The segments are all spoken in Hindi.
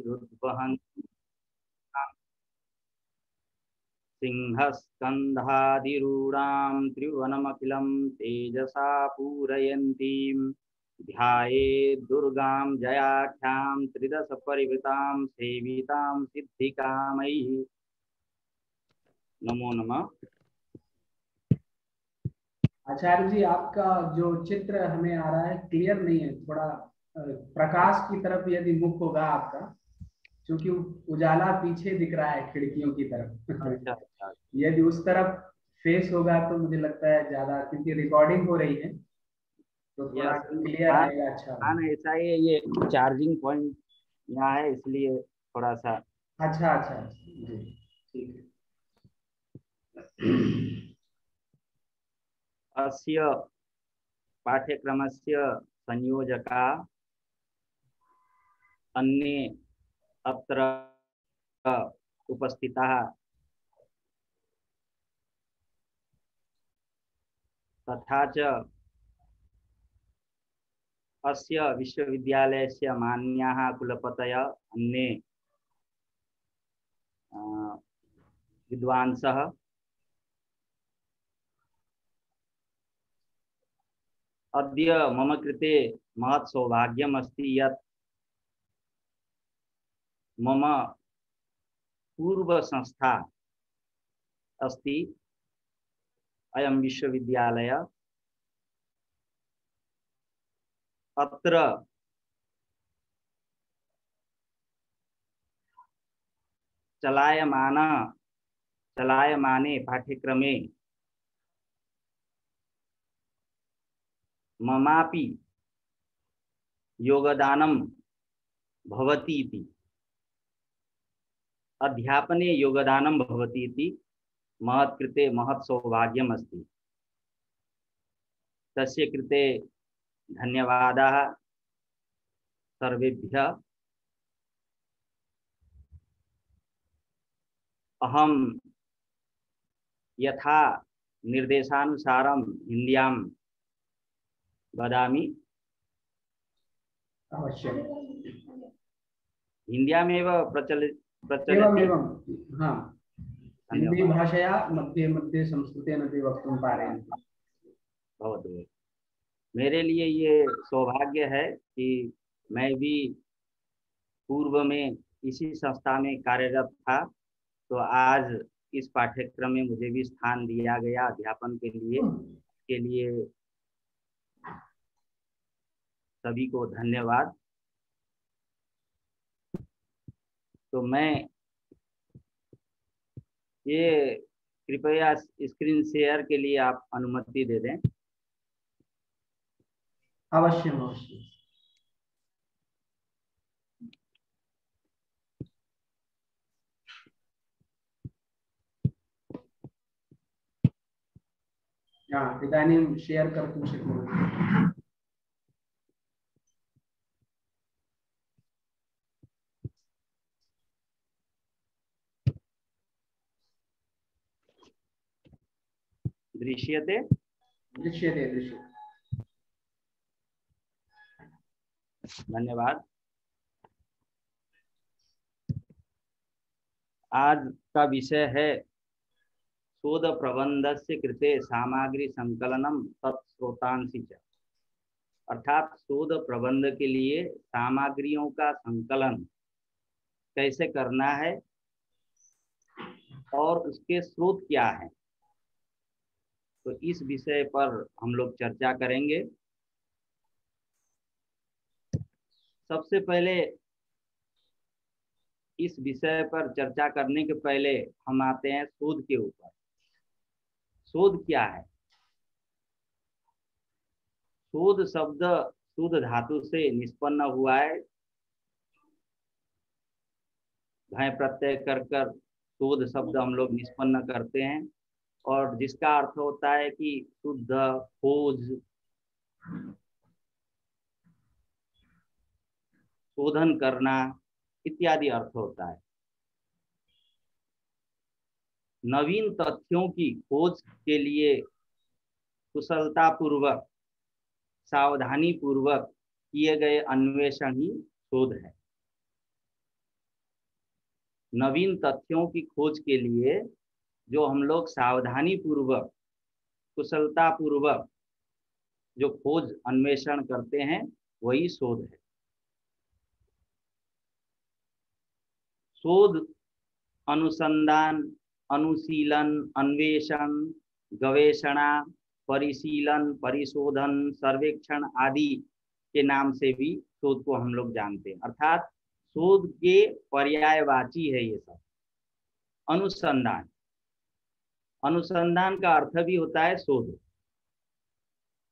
रुद्वहन् सिंहस्कन्धादिरूढां त्रिभुवनमखिलं तेजसा पूरयन्तीं ध्यायेत् दुर्गां जयाख्यां त्रिदश परिवृतां सेवितां सिद्धिकामयी। नमो नमः। आचार्य जी, आपका जो चित्र हमें आ रहा है क्लियर नहीं है, थोड़ा प्रकाश की तरफ यदि मुख होगा आपका, क्योंकि उजाला पीछे दिख रहा है खिड़कियों की तरफ। अच्छा अच्छा। यदि उस तरफ फेस होगा तो मुझे लगता है ज्यादा, क्योंकि रिकॉर्डिंग हो रही है तो थोड़ा क्लियर आएगा। अच्छा ऐसा ही है, ये चार्जिंग पॉइंट यहाँ है इसलिए थोड़ा सा। अच्छा अच्छा जी, ठीक है। अस्य पाठ्यक्रमस्य संयोजका अन्ये अत्र उपस्थिताः तथा च अस्य विश्वविद्यालयस्य मान्याः कुलपतयः अन्ये विद्वांसः। अद्य मम कृते महत् सौभाग्यम् अस्ति यत् मम पूर्व संस्था अस्ति अयं विश्वविद्यालयः। अत्र चलायमाने पाठ्यक्रमे ममापि योगदानं भवति इति, अध्यापने योगदानं भवति इति महत् कृते महत् सौभाग्यम् अस्ति। तस्य कृते धन्यवादाः सर्वेभ्यः। अहं यथा निर्देशानुसारं हिन्द्यां वदामि। अवश्य। हिन्द्यामेव प्रचलति। एवं हाँ, हिंदी भाषया मध्ये मध्ये संस्कृतेन अपि वक्तुं पारयन्ति। भवतु। मेरे लिए ये सौभाग्य है कि मैं भी पूर्व में इसी संस्था में कार्यरत था, तो आज इस पाठ्यक्रम में मुझे भी स्थान दिया गया अध्यापन के लिए। इसके लिए सभी को धन्यवाद। तो मैं ये कृपया स्क्रीन शेयर के लिए आप अनुमति दे दें। अवश्य अवश्य। इदानीं शेयर कर्तुं शक्नोति। दृश्यते दृश्यते दृश्यते। धन्यवाद। आज का विषय है शोध प्रबंधस्य कृते सामग्री संकलनम तत्स्रोतांसि च, अर्थात शोध प्रबंध के लिए सामग्रियों का संकलन कैसे करना है और उसके स्रोत क्या है, तो इस विषय पर हम लोग चर्चा करेंगे। सबसे पहले इस विषय पर चर्चा करने के पहले हम आते हैं शोध के ऊपर। शोध क्या है? शोध शब्द शोध धातु से निष्पन्न हुआ है। घय प्रत्यय कर कर शोध शब्द हम लोग निष्पन्न करते हैं, और जिसका अर्थ होता है कि शुद्ध, खोज, शोधन करना इत्यादि अर्थ होता है। नवीन तथ्यों की खोज के लिए कुशलता पूर्वक, सावधानी पूर्वक किए गए अन्वेषण ही शोध है। नवीन तथ्यों की खोज के लिए जो हम लोग सावधानी पूर्वक, कुशलता पूर्वक जो खोज अन्वेषण करते हैं वही शोध है। शोध, अनुसंधान, अनुशीलन, अन्वेषण, गवेषणा, परिशीलन, परिशोधन, सर्वेक्षण आदि के नाम से भी शोध को हम लोग जानते हैं। अर्थात शोध के पर्यायवाची है ये सब। अनुसंधान, अनुसंधान का अर्थ भी होता है शोध।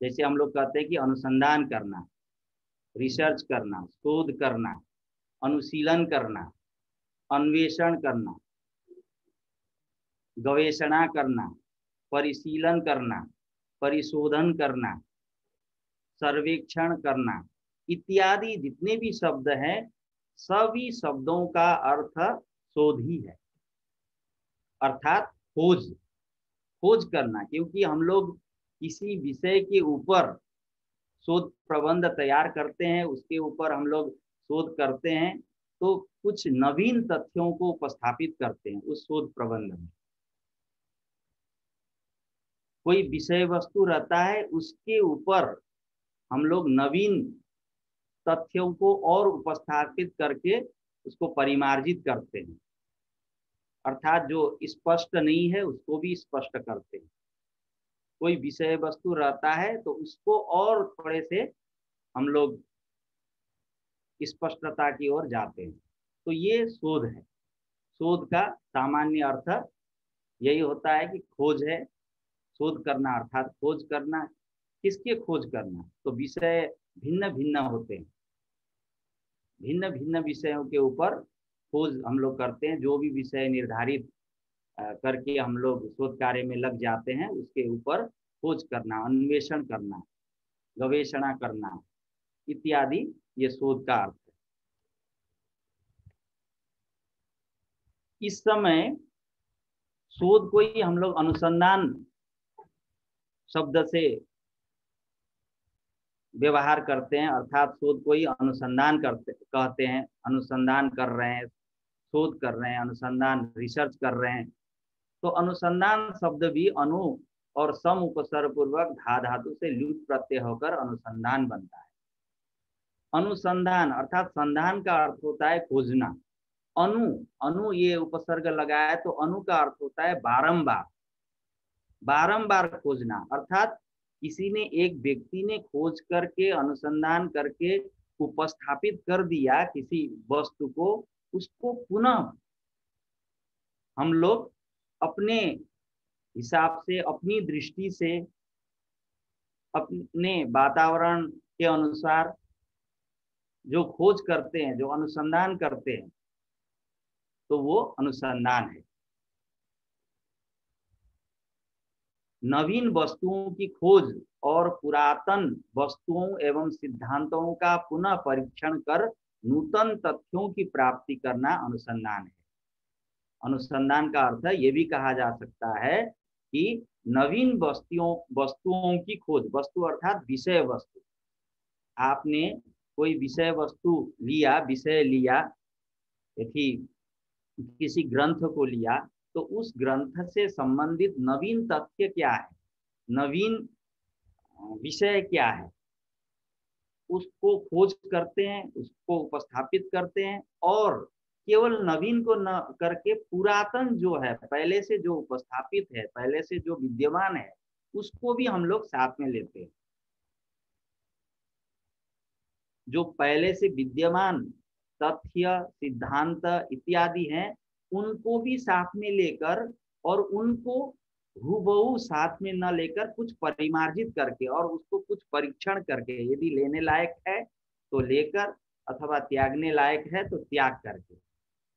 जैसे हम लोग कहते हैं कि अनुसंधान करना, रिसर्च करना, शोध करना, अनुशीलन करना, अन्वेषण करना, गवेषणा करना, परिशीलन करना, परिशोधन करना, सर्वेक्षण करना इत्यादि जितने भी शब्द हैं सभी शब्दों का अर्थ शोध ही है। अर्थात खोज, खोज करना। क्योंकि हम लोग किसी विषय के ऊपर शोध प्रबंध तैयार करते हैं, उसके ऊपर हम लोग शोध करते हैं, तो कुछ नवीन तथ्यों को उपस्थापित करते हैं उस शोध प्रबंध में। कोई विषय वस्तु रहता है, उसके ऊपर हम लोग नवीन तथ्यों को और उपस्थापित करके उसको परिमार्जित करते हैं। अर्थात जो स्पष्ट नहीं है उसको भी स्पष्ट करते हैं। कोई विषय वस्तु रहता है तो उसको और थोड़े से हम लोग स्पष्टता की ओर जाते हैं। तो ये शोध है। शोध का सामान्य अर्थ यही होता है कि खोज है, शोध करना अर्थात खोज करना। किसके खोज करना? तो विषय भिन्न भिन्न होते हैं, भिन्न भिन्न विषयों के ऊपर खोज हम लोग करते हैं। जो भी विषय निर्धारित करके हम लोग शोध कार्य में लग जाते हैं उसके ऊपर खोज करना, अन्वेषण करना, गवेषणा करना इत्यादि ये शोध का अर्थ है। इस समय शोध को ही हम लोग अनुसंधान शब्द से व्यवहार करते हैं। अर्थात शोध को ही अनुसंधान करते कहते हैं। अनुसंधान कर रहे हैं, शोध कर रहे हैं, अनुसंधान रिसर्च कर रहे हैं। तो अनुसंधान शब्द भी अनु और सम उपसर्ग पूर्वक धा धातु से लुट प्रत्यय होकर अनुसंधान बनता है। अनुसंधान अर्थात संधान का अर्थ होता है खोजना। अनु, अनु ये उपसर्ग लगाया तो अनु का अर्थ होता है बारंबार, बारंबार खोजना। अर्थात किसी ने, एक व्यक्ति ने खोज करके, अनुसंधान करके उपस्थापित कर दिया किसी वस्तु को, उसको पुनः हम लोग अपने हिसाब से, अपनी दृष्टि से, अपने वातावरण के अनुसार जो खोज करते हैं, जो अनुसंधान करते हैं, तो वो अनुसंधान है। नवीन वस्तुओं की खोज और पुरातन वस्तुओं एवं सिद्धांतों का पुनः परीक्षण कर नूतन तथ्यों की प्राप्ति करना अनुसंधान है। अनुसंधान का अर्थ ये भी कहा जा सकता है कि नवीन वस्तुओं की खोज, वस्तु अर्थात विषय वस्तु। आपने कोई विषय वस्तु लिया, विषय लिया, किसी ग्रंथ को लिया, तो उस ग्रंथ से संबंधित नवीन तथ्य क्या है, नवीन विषय क्या है, उसको खोज करते हैं, उसको उपस्थापित करते हैं। और केवल नवीन को न करके पुरातन जो है, पहले से जो उपस्थापित है, पहले से जो विद्यमान है, उसको भी हम लोग साथ में लेते हैं। जो पहले से विद्यमान तथ्य, सिद्धांत इत्यादि हैं, उनको भी साथ में लेकर, और उनको हूबहू साथ में न लेकर कुछ परिमार्जित करके और उसको कुछ परीक्षण करके, यदि लेने लायक है तो लेकर, अथवा त्यागने लायक है तो त्याग करके,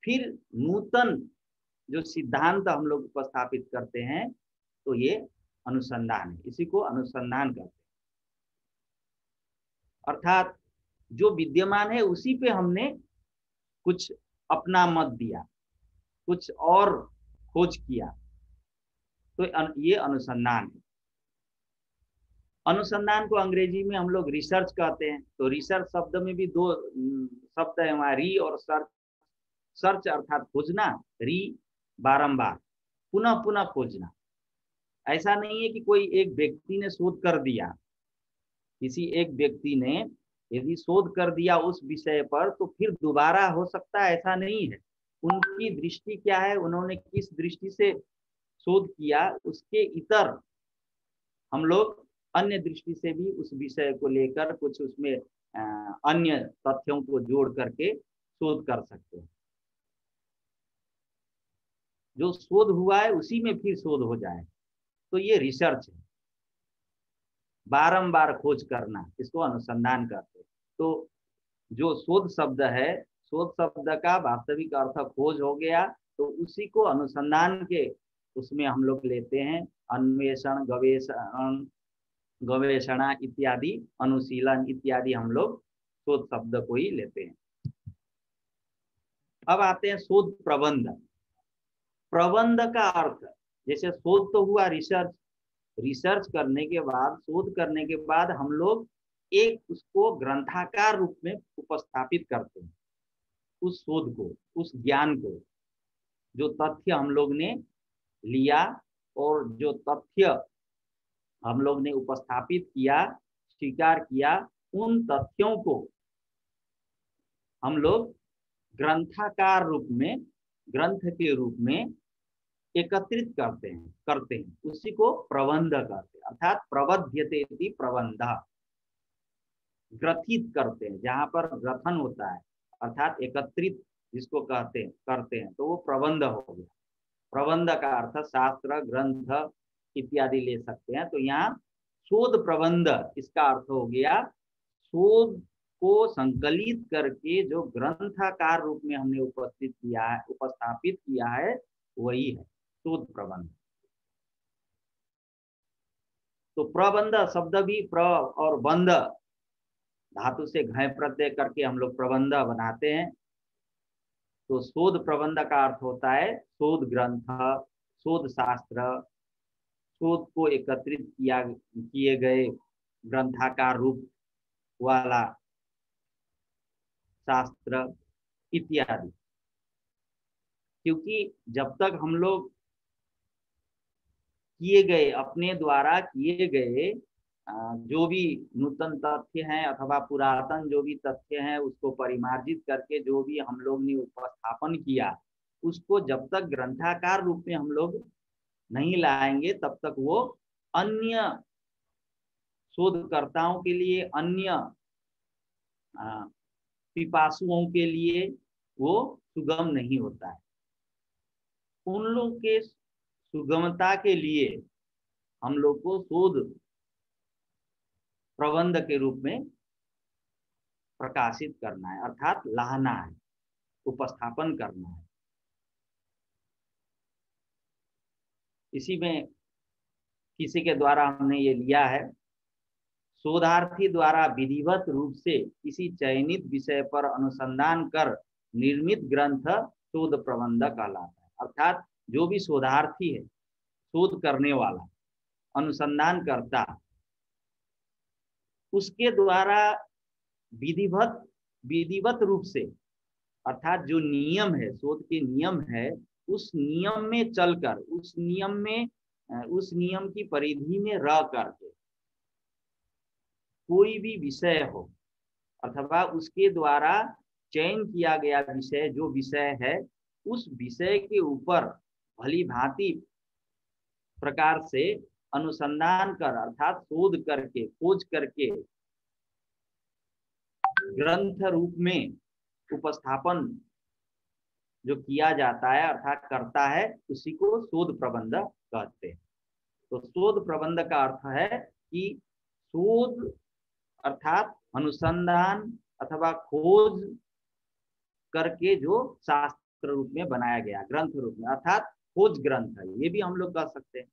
फिर नूतन जो सिद्धांत हम लोग उपस्थापित करते हैं, तो ये अनुसंधान है। इसी को अनुसंधान कहते हैं। अर्थात जो विद्यमान है उसी पे हमने कुछ अपना मत दिया, कुछ और खोज किया, तो ये अनुसंधान है। अनुसंधान को अंग्रेजी में हम लोग रिसर्च कहते हैं। तो रिसर्च शब्द में भी दो शब्द है वहाँ, री और सर्च। सर्च अर्थात खोजना, री बारंबार, पुनः पुनः खोजना। ऐसा नहीं है कि कोई एक व्यक्ति ने शोध कर दिया, किसी एक व्यक्ति ने यदि शोध कर दिया उस विषय पर तो फिर दोबारा हो सकता है, ऐसा नहीं है। उनकी दृष्टि क्या है, उन्होंने किस दृष्टि से शोध किया, उसके इतर हम लोग अन्य दृष्टि से भी उस विषय को लेकर कुछ उसमें अन्य तथ्यों को जोड़ करके शोध कर सकते हैं। जो शोध हुआ है उसी में फिर शोध हो जाए, तो ये रिसर्च है। बारंबार खोज करना, इसको अनुसंधान करते हैं। तो जो शोध शब्द है, शोध शब्द का वास्तविक अर्थ खोज हो गया, तो उसी को अनुसंधान के उसमें हम लोग लेते हैं। अन्वेषण, गवेषण, गवेषणा इत्यादि, अनुशीलन इत्यादि हम लोग शोध शब्द को ही लेते हैं। अब आते हैं शोध प्रबंध। प्रबंध का अर्थ, जैसे शोध तो हुआ रिसर्च, रिसर्च करने के बाद, शोध करने के बाद हम लोग एक उसको ग्रंथाकार रूप में उपस्थापित करते हैं। उस शोध को, उस ज्ञान को, जो तथ्य हम लोग ने लिया और जो तथ्य हम लोग ने उपस्थापित किया, स्वीकार किया, उन तथ्यों को हम लोग ग्रंथाकार रूप में, ग्रंथ के रूप में एकत्रित करते हैं, उसी को प्रबंध कहते हैं। अर्थात प्रबध्यते इति प्रबंध, ग्रथित करते हैं। जहां पर ग्रथन होता है अर्थात एकत्रित जिसको कहते हैं, करते हैं, तो वो प्रबंध हो गया। प्रबंध का अर्थ शास्त्र, ग्रंथ इत्यादि ले सकते हैं। तो यहाँ शोध प्रबंध, इसका अर्थ हो गया शोध को संकलित करके जो ग्रंथाकार रूप में हमने उपस्थापित किया है, वही है शोध प्रबंध। तो प्रबंध शब्द भी प्र और बंध धातु से घय प्रत्यय करके हम लोग प्रबंध बनाते हैं। तो शोध प्रबंध का अर्थ होता है शोध ग्रंथ, शोध शास्त्र, शोध को एकत्रित किए गए ग्रंथाकार रूप वाला शास्त्र इत्यादि। क्योंकि जब तक हम लोग किए गए, अपने द्वारा किए गए जो भी नूतन तथ्य हैं अथवा पुरातन जो भी तथ्य हैं, उसको परिमार्जित करके जो भी हम लोग ने उपस्थापन किया, उसको जब तक ग्रंथाकार रूप में हम लोग नहीं लाएंगे, तब तक वो अन्य शोधकर्ताओं के लिए, अन्य पिपासुओं के लिए वो सुगम नहीं होता है। उन लोग के सुगमता के लिए हम लोग को शोध प्रबंध के रूप में प्रकाशित करना है, अर्थात लाना है, उपस्थापन करना है। इसी में किसी के द्वारा हमने ये लिया है, शोधार्थी द्वारा विधिवत रूप से किसी चयनित विषय पर अनुसंधान कर निर्मित ग्रंथ शोध प्रबंध कहलाता है। अर्थात जो भी शोधार्थी है, शोध करने वाला, अनुसंधान करता, उसके द्वारा विधिवत रूप से, अर्थात जो नियम है, शोध के नियम है, उस नियम में चलकर, उस नियम की परिधि में रह करके कोई भी विषय हो अथवा उसके द्वारा चयन किया गया विषय, जो विषय है, उस विषय के ऊपर भली भांति प्रकार से अनुसंधान कर, अर्थात शोध करके, खोज करके ग्रंथ रूप में उपस्थापन जो किया जाता है अर्थात करता है, उसी को शोध प्रबंध कहते हैं। तो शोध प्रबंध का अर्थ है कि शोध अर्थात अनुसंधान अथवा खोज करके जो शास्त्र रूप में बनाया गया, ग्रंथ रूप में, अर्थात खोज ग्रंथ है, ये भी हम लोग कह सकते हैं।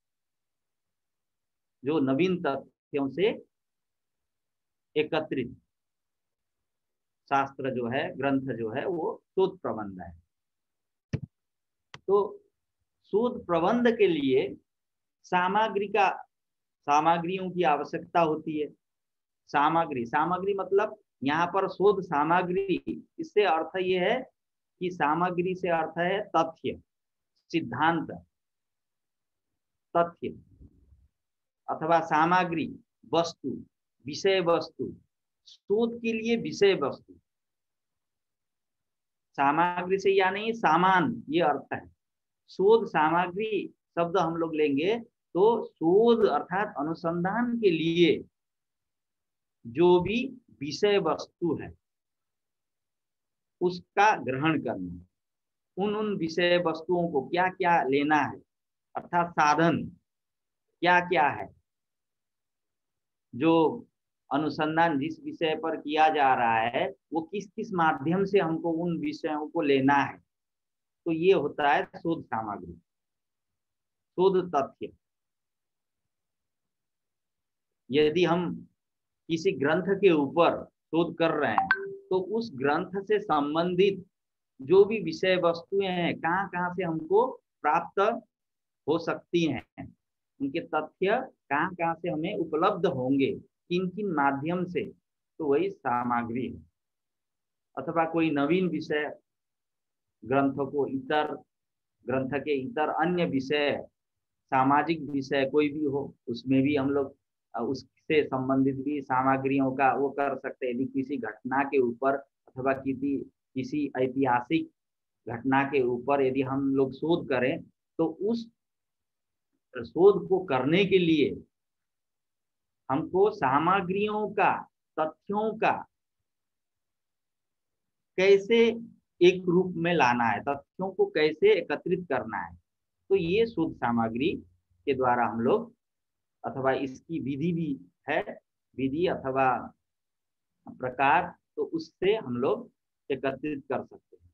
जो नवीन तथ्यों से एकत्रित शास्त्र जो है, ग्रंथ जो है, वो शोध प्रबंध है। तो शोध प्रबंध के लिए सामग्रियों की आवश्यकता होती है। सामग्री मतलब यहाँ पर शोध सामग्री, इससे अर्थ ये है कि सामग्री से अर्थ है तथ्य, सिद्धांत, तथ्य अथवा सामग्री, वस्तु, विषय वस्तु, शोध के लिए विषय वस्तु। सामग्री से या नहीं सामान, ये अर्थ है। शोध सामग्री शब्द हम लोग लेंगे तो शोध अर्थात अनुसंधान के लिए जो भी विषय वस्तु है उसका ग्रहण करना, उन विषय वस्तुओं को क्या क्या लेना है, अर्थात साधन क्या क्या है, जो अनुसंधान जिस विषय पर किया जा रहा है वो किस किस माध्यम से हमको उन विषयों को लेना है, तो ये होता है शोध सामग्री, शोध तथ्य। यदि हम किसी ग्रंथ के ऊपर शोध कर रहे हैं तो उस ग्रंथ से संबंधित जो भी विषय वस्तुएं हैं कहाँ कहाँ से हमको प्राप्त हो सकती हैं, उनके तथ्य कहाँ कहाँ से हमें उपलब्ध होंगे, किन किन माध्यम से, तो वही सामग्री है। अथवा कोई नवीन विषय ग्रंथ को इतर ग्रंथ के इतर अन्य विषय, सामाजिक विषय कोई भी हो, उसमें भी हम लोग उससे संबंधित भी सामग्रियों का वो कर सकते हैं। यदि किसी घटना के ऊपर अथवा किसी ऐतिहासिक घटना के ऊपर यदि हम लोग शोध करें तो उस शोध को करने के लिए हमको सामग्रियों का, तथ्यों का कैसे एक रूप में लाना है, तथ्यों को कैसे एकत्रित करना है, तो ये शोध सामग्री के द्वारा हम लोग, अथवा इसकी विधि भी है, विधि अथवा प्रकार, तो उससे हम लोग एकत्रित कर सकते हैं।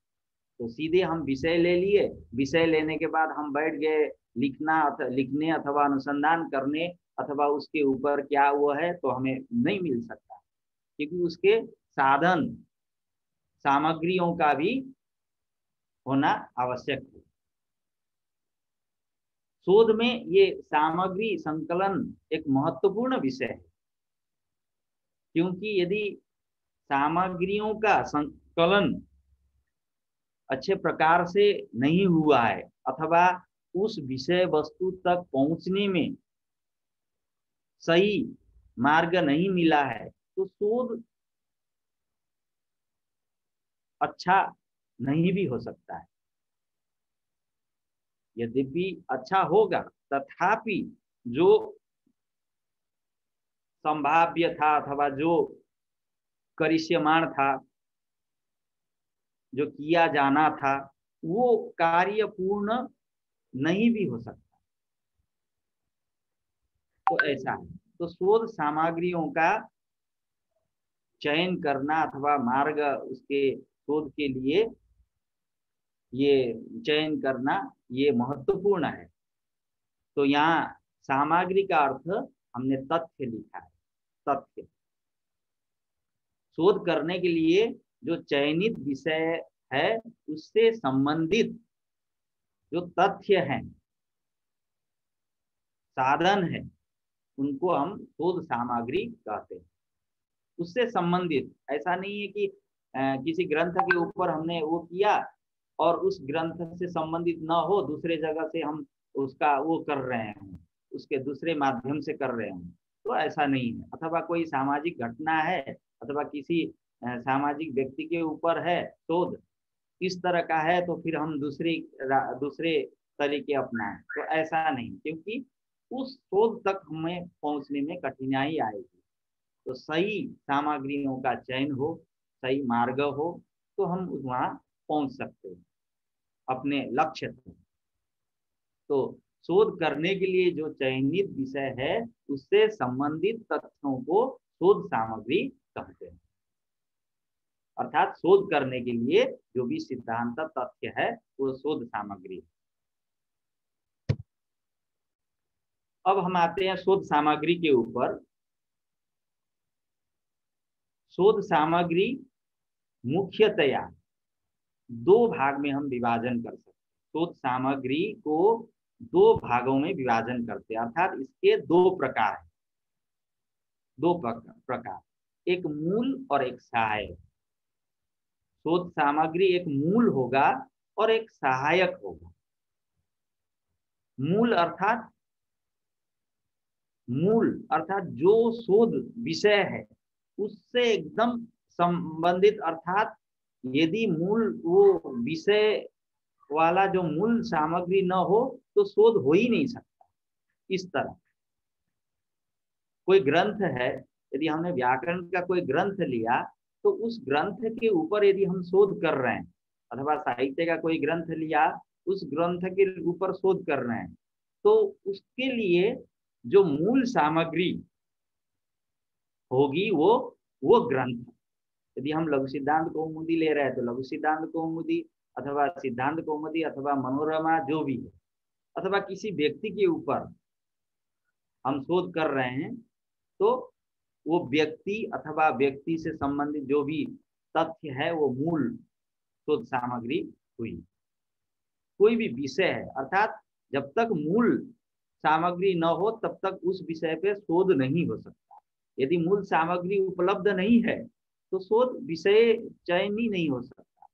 तो सीधे हम विषय ले लिए, विषय लेने के बाद हम बैठ गए लिखने अथवा अनुसंधान करने अथवा उसके ऊपर क्या वो है, तो हमें नहीं मिल सकता, क्योंकि उसके साधन सामग्रियों का भी होना आवश्यक है। शोध में ये सामग्री संकलन एक महत्वपूर्ण विषय है, क्योंकि यदि सामग्रियों का संकलन अच्छे प्रकार से नहीं हुआ है अथवा उस विषय वस्तु तक पहुंचने में सही मार्ग नहीं मिला है, तो शोध अच्छा नहीं भी हो सकता है। यद्यपि अच्छा होगा, तथापि जो संभाव्य था अथवा जो करिष्यमाण था, जो किया जाना था, वो कार्य पूर्ण नहीं भी हो सकता। तो ऐसा है, तो शोध सामग्रियों का चयन करना अथवा मार्ग उसके शोध के लिए ये चयन करना ये महत्वपूर्ण है। तो यहाँ सामग्री का अर्थ हमने तथ्य लिखा है, तथ्य। शोध करने के लिए जो चयनित विषय है उससे संबंधित जो तथ्य हैं, साधन है, उनको हम शोध सामग्री कहते हैं। उससे संबंधित, ऐसा नहीं है कि किसी ग्रंथ के ऊपर हमने वो किया और उस ग्रंथ से संबंधित न हो, दूसरे जगह से हम उसका वो कर रहे हैं, उसके दूसरे माध्यम से कर रहे हैं, तो ऐसा नहीं है। अथवा कोई सामाजिक घटना है अथवा किसी सामाजिक व्यक्ति के ऊपर है शोध, इस तरह का है, तो फिर हम दूसरे तरीके अपनाएं, तो ऐसा नहीं, क्योंकि उस शोध तक हमें पहुंचने में कठिनाई आएगी। तो सही सामग्रियों का चयन हो, सही मार्ग हो, तो हम वहां पहुंच सकते हैं अपने लक्ष्य तक। तो शोध करने के लिए जो चयनित विषय है उससे संबंधित तथ्यों को शोध सामग्री कहते हैं। अर्थात शोध करने के लिए जो भी सिद्धांत तथ्य है वो शोध सामग्री। अब हम आते हैं शोध सामग्री के ऊपर। शोध सामग्री मुख्यतया दो भाग में हम विभाजन कर सकते हैं। शोध सामग्री को दो भागों में विभाजन करते हैं, अर्थात इसके दो प्रकार हैं, दो प्रकार, एक मूल और एक सहायक। शोध सामग्री एक मूल होगा और एक सहायक होगा। मूल अर्थात जो शोध विषय है उससे एकदम संबंधित, अर्थात यदि मूल वो विषय वाला जो मूल सामग्री न हो तो शोध हो ही नहीं सकता। इस तरह कोई ग्रंथ है, यदि हमने व्याकरण का कोई ग्रंथ लिया तो उस ग्रंथ के ऊपर यदि हम शोध कर रहे हैं, अथवा साहित्य का कोई ग्रंथ लिया, उस ग्रंथ के ऊपर शोध कर रहे हैं, तो उसके लिए जो मूल सामग्री होगी वो ग्रंथ। यदि हम लघु सिद्धांत कौमुदी ले रहे हैं तो लघु सिद्धांत कौमुदी, अथवा सिद्धांत कौमुदी, अथवा मनोरमा जो भी है, अथवा किसी व्यक्ति के ऊपर हम शोध कर रहे हैं तो वो व्यक्ति अथवा व्यक्ति से संबंधित जो भी तथ्य है वो मूल शोध सामग्री हुई। कोई भी विषय है, अर्थात जब तक मूल सामग्री न हो तब तक उस विषय पे शोध नहीं हो सकता। यदि मूल सामग्री उपलब्ध नहीं है तो शोध विषय चयन ही नहीं हो सकता,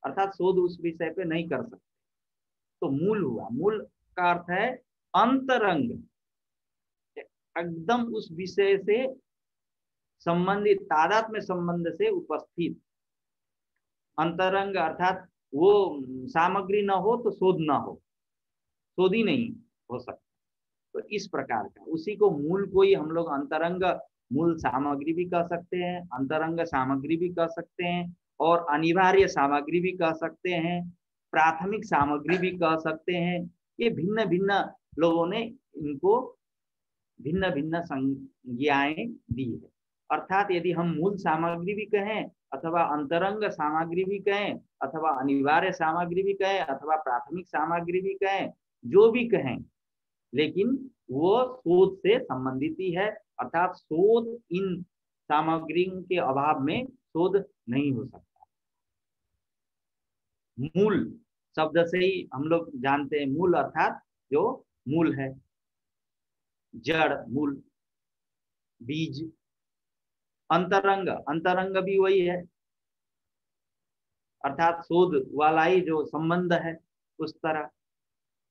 अर्थात शोध उस विषय पे नहीं कर सकते। तो मूल हुआ, मूल का अर्थ है अंतरंग, एकदम उस विषय से संबंधित, तादात्म्य संबंध से उपस्थित। अंतरंग अर्थात वो सामग्री न हो तो शोध न हो, शोध ही नहीं हो सकता। तो इस प्रकार का, उसी को मूल को ही हम लोग अंतरंग मूल सामग्री भी कह सकते हैं, अंतरंग सामग्री भी कह सकते हैं, और अनिवार्य सामग्री भी कह सकते हैं, प्राथमिक सामग्री भी कह सकते हैं। ये भिन्न भिन्न लोगों ने इनको भिन्न भिन्न संज्ञाएं दी है। अर्थात यदि हम मूल सामग्री भी कहें, अथवा अंतरंग सामग्री भी कहें, अथवा अनिवार्य सामग्री भी कहें, अथवा प्राथमिक सामग्री भी कहें, जो भी कहें, लेकिन वो शोध से संबंधित ही है। अर्थात शोध, इन सामग्री के अभाव में शोध नहीं हो सकता। मूल शब्द से ही हम लोग जानते हैं, मूल अर्थात जो मूल है, जड़, मूल, बीज। अंतरंग, अंतरंग भी वही है, अर्थात शोध वाला ही जो संबंध है उस तरह।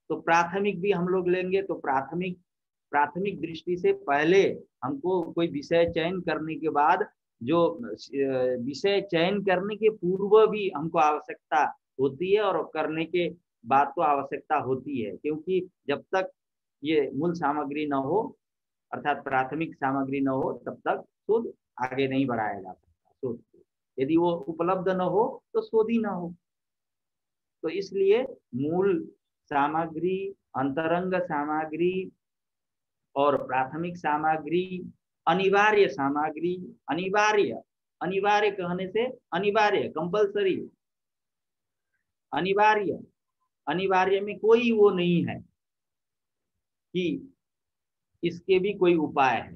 तो प्राथमिक भी हम लोग लेंगे तो प्राथमिक दृष्टि से पहले हमको कोई विषय चयन करने के बाद, जो विषय चयन करने के पूर्व भी हमको आवश्यकता होती है, और करने के बाद तो आवश्यकता होती है, क्योंकि जब तक ये मूल सामग्री न हो, अर्थात प्राथमिक सामग्री न हो, तब तक शोध आगे नहीं बढ़ाया जा सकता। शोध यदि वो उपलब्ध न हो तो शोध ही न हो। तो इसलिए मूल सामग्री, अंतरंग सामग्री और प्राथमिक सामग्री, अनिवार्य सामग्री, अनिवार्य, अनिवार्य कहने से अनिवार्य, कंपलसरी, अनिवार्य, अनिवार्य में कोई वो नहीं है कि इसके भी कोई उपाय है।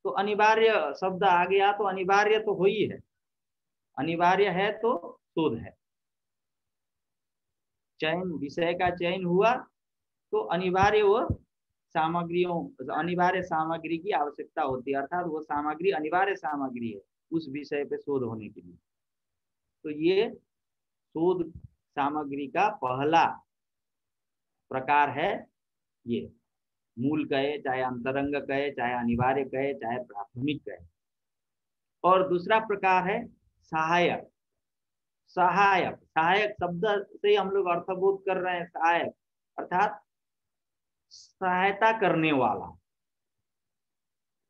तो अनिवार्य शब्द आ गया तो अनिवार्य तो हो ही है, अनिवार्य है तो शोध है। चयन, विषय का चयन हुआ तो अनिवार्य वो सामग्रियों, अनिवार्य सामग्री की आवश्यकता होती है, अर्थात वो सामग्री अनिवार्य सामग्री है उस विषय पे शोध होने के लिए। तो ये शोध सामग्री का पहला प्रकार है, ये मूल कहे, चाहे अंतरंग कहे, चाहे अनिवार्य कहे, चाहे प्राथमिक कहे। और दूसरा प्रकार है सहायक। सहायक, सहायक शब्द से हम लोग अर्थबोध कर रहे हैं, सहायक अर्थात सहायता करने वाला।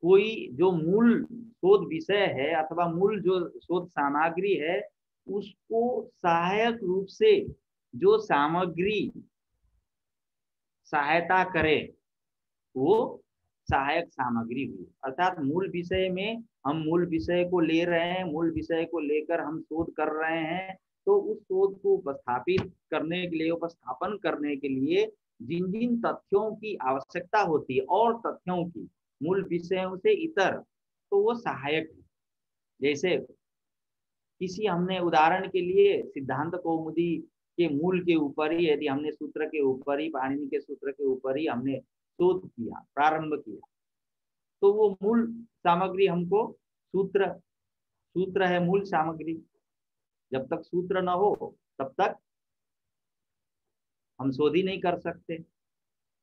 कोई जो मूल शोध विषय है अथवा मूल जो शोध सामग्री है, उसको सहायक रूप से जो सामग्री सहायता करे वो सहायक सामग्री हुई। अर्थात मूल विषय में हम मूल विषय को ले रहे हैं, मूल विषय को लेकर हम शोध कर रहे हैं, तो उस शोध को उपस्थापित करने के लिए, उपस्थापन करने के लिए जिन जिन तथ्यों की आवश्यकता होती है, और तथ्यों की मूल विषयों से इतर, तो वो सहायक है। जैसे किसी, हमने उदाहरण के लिए सिद्धांत कौमुदी के मूल के ऊपर ही, यदि हमने सूत्र के ऊपर ही, पाणिनि के सूत्र के ऊपर ही हमने शोध किया, प्रारंभ किया, तो वो मूल सामग्री हमको सूत्र, सूत्र है मूल सामग्री। जब तक सूत्र न हो तब तक हम शोध ही नहीं कर सकते।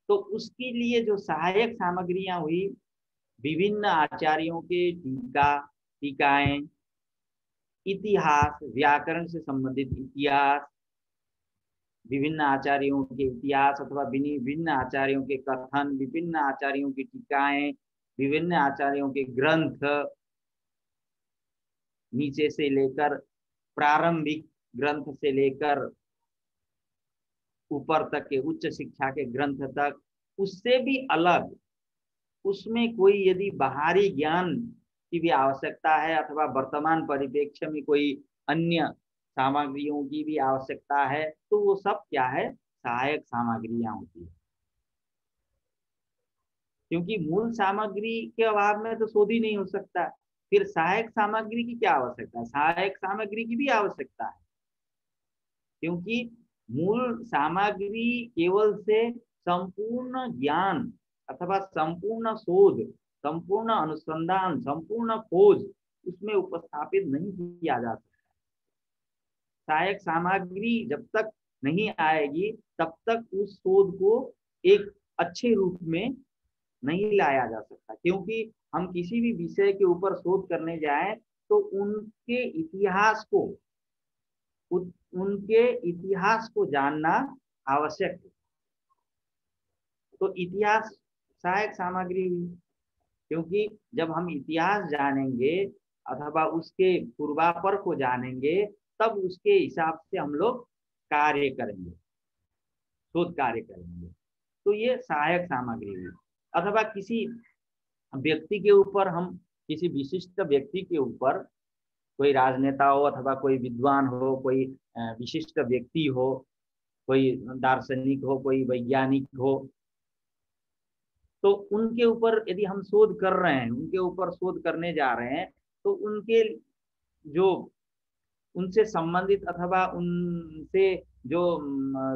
तो उसके लिए जो सहायक सामग्रियां हुई, विभिन्न आचार्यों के टीका, टीकाएं, इतिहास, व्याकरण से संबंधित इतिहास, विभिन्न आचार्यों के इतिहास अथवा विभिन्न आचार्यों के कथन, विभिन्न आचार्यों की टीकाएं, विभिन्न आचार्यों के ग्रंथ, नीचे से लेकर प्रारंभिक ग्रंथ से लेकर ऊपर तक के उच्च शिक्षा के ग्रंथ तक, उससे भी अलग उसमें कोई यदि बाहरी ज्ञान की भी आवश्यकता है अथवा वर्तमान परिप्रेक्ष्य में कोई अन्य सामग्रियों की भी आवश्यकता है, तो वो सब क्या है, सहायक सामग्रियां होती है। क्योंकि मूल सामग्री के अभाव में तो शोध ही नहीं हो सकता, फिर सहायक सामग्री की क्या आवश्यकता है, सहायक सामग्री की भी आवश्यकता है। क्योंकि मूल सामग्री केवल से संपूर्ण ज्ञान अथवा संपूर्ण शोध, संपूर्ण अनुसंधान, संपूर्ण खोज उसमें उपस्थापित नहीं किया जा सकता। सहायक सामग्री जब तक नहीं आएगी तब तक उस शोध को एक अच्छे रूप में नहीं लाया जा सकता। क्योंकि हम किसी भी विषय के ऊपर शोध करने जाएं तो उनके इतिहास को जानना आवश्यक है। तो इतिहास सहायक सामग्री हुई, क्योंकि जब हम इतिहास जानेंगे अथवा उसके पूर्वापर को जानेंगे तब उसके हिसाब से हम लोग कार्य करेंगे, शोध कार्य करेंगे। तो ये सहायक सामग्री हुई। अथवा किसी व्यक्ति के ऊपर, हम किसी विशिष्ट व्यक्ति के ऊपर, कोई राजनेता हो अथवा कोई विद्वान हो, कोई विशिष्ट व्यक्ति हो, कोई दार्शनिक हो, कोई वैज्ञानिक हो, तो उनके ऊपर यदि हम शोध कर रहे हैं, उनके ऊपर शोध करने जा रहे हैं, तो उनके जो उनसे संबंधित अथवा उनसे जो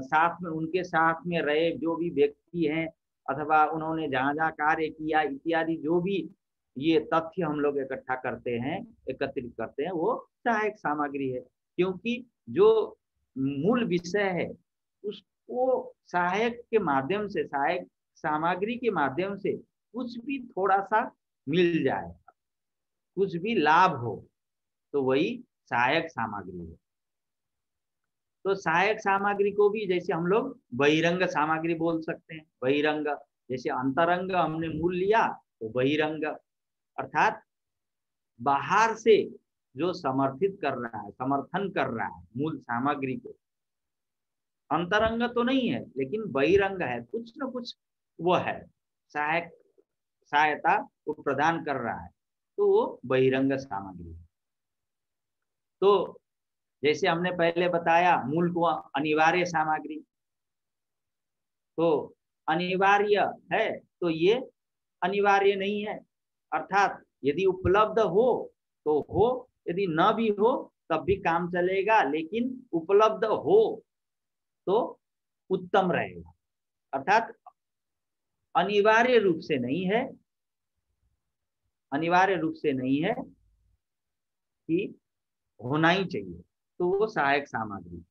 साथ में, उनके साथ में रहे जो भी व्यक्ति हैं अथवा उन्होंने जहाँ जहाँ कार्य किया इत्यादि, जो भी ये तथ्य हम लोग इकट्ठा करते हैं, एकत्रित करते हैं, वो सहायक सामग्री है। क्योंकि जो मूल विषय है उसको सहायक के माध्यम से, सहायक सामग्री के माध्यम से कुछ भी थोड़ा सा मिल जाए, कुछ भी लाभ हो, तो वही सहायक सामग्री है। तो सहायक सामग्री को भी जैसे हम लोग बहिरंग सामग्री बोल सकते हैं। बहिरंग जैसे अंतरंग हमने मूल लिया, तो बहिरंग अर्थात बाहर से जो समर्थित कर रहा है, समर्थन कर रहा है मूल सामग्री को। अंतरंग तो नहीं है लेकिन बहिरंग है, कुछ न कुछ वो है, सहायक सहायता को प्रदान कर रहा है, तो वो बहिरंग सामग्री है। तो जैसे हमने पहले बताया मूल को अनिवार्य सामग्री, तो अनिवार्य है तो ये अनिवार्य नहीं है, अर्थात यदि उपलब्ध हो तो हो, यदि न भी हो तब भी काम चलेगा, लेकिन उपलब्ध हो तो उत्तम रहेगा। अर्थात अनिवार्य रूप से नहीं है, अनिवार्य रूप से नहीं है कि होना ही चाहिए, तो वो सहायक सामग्री।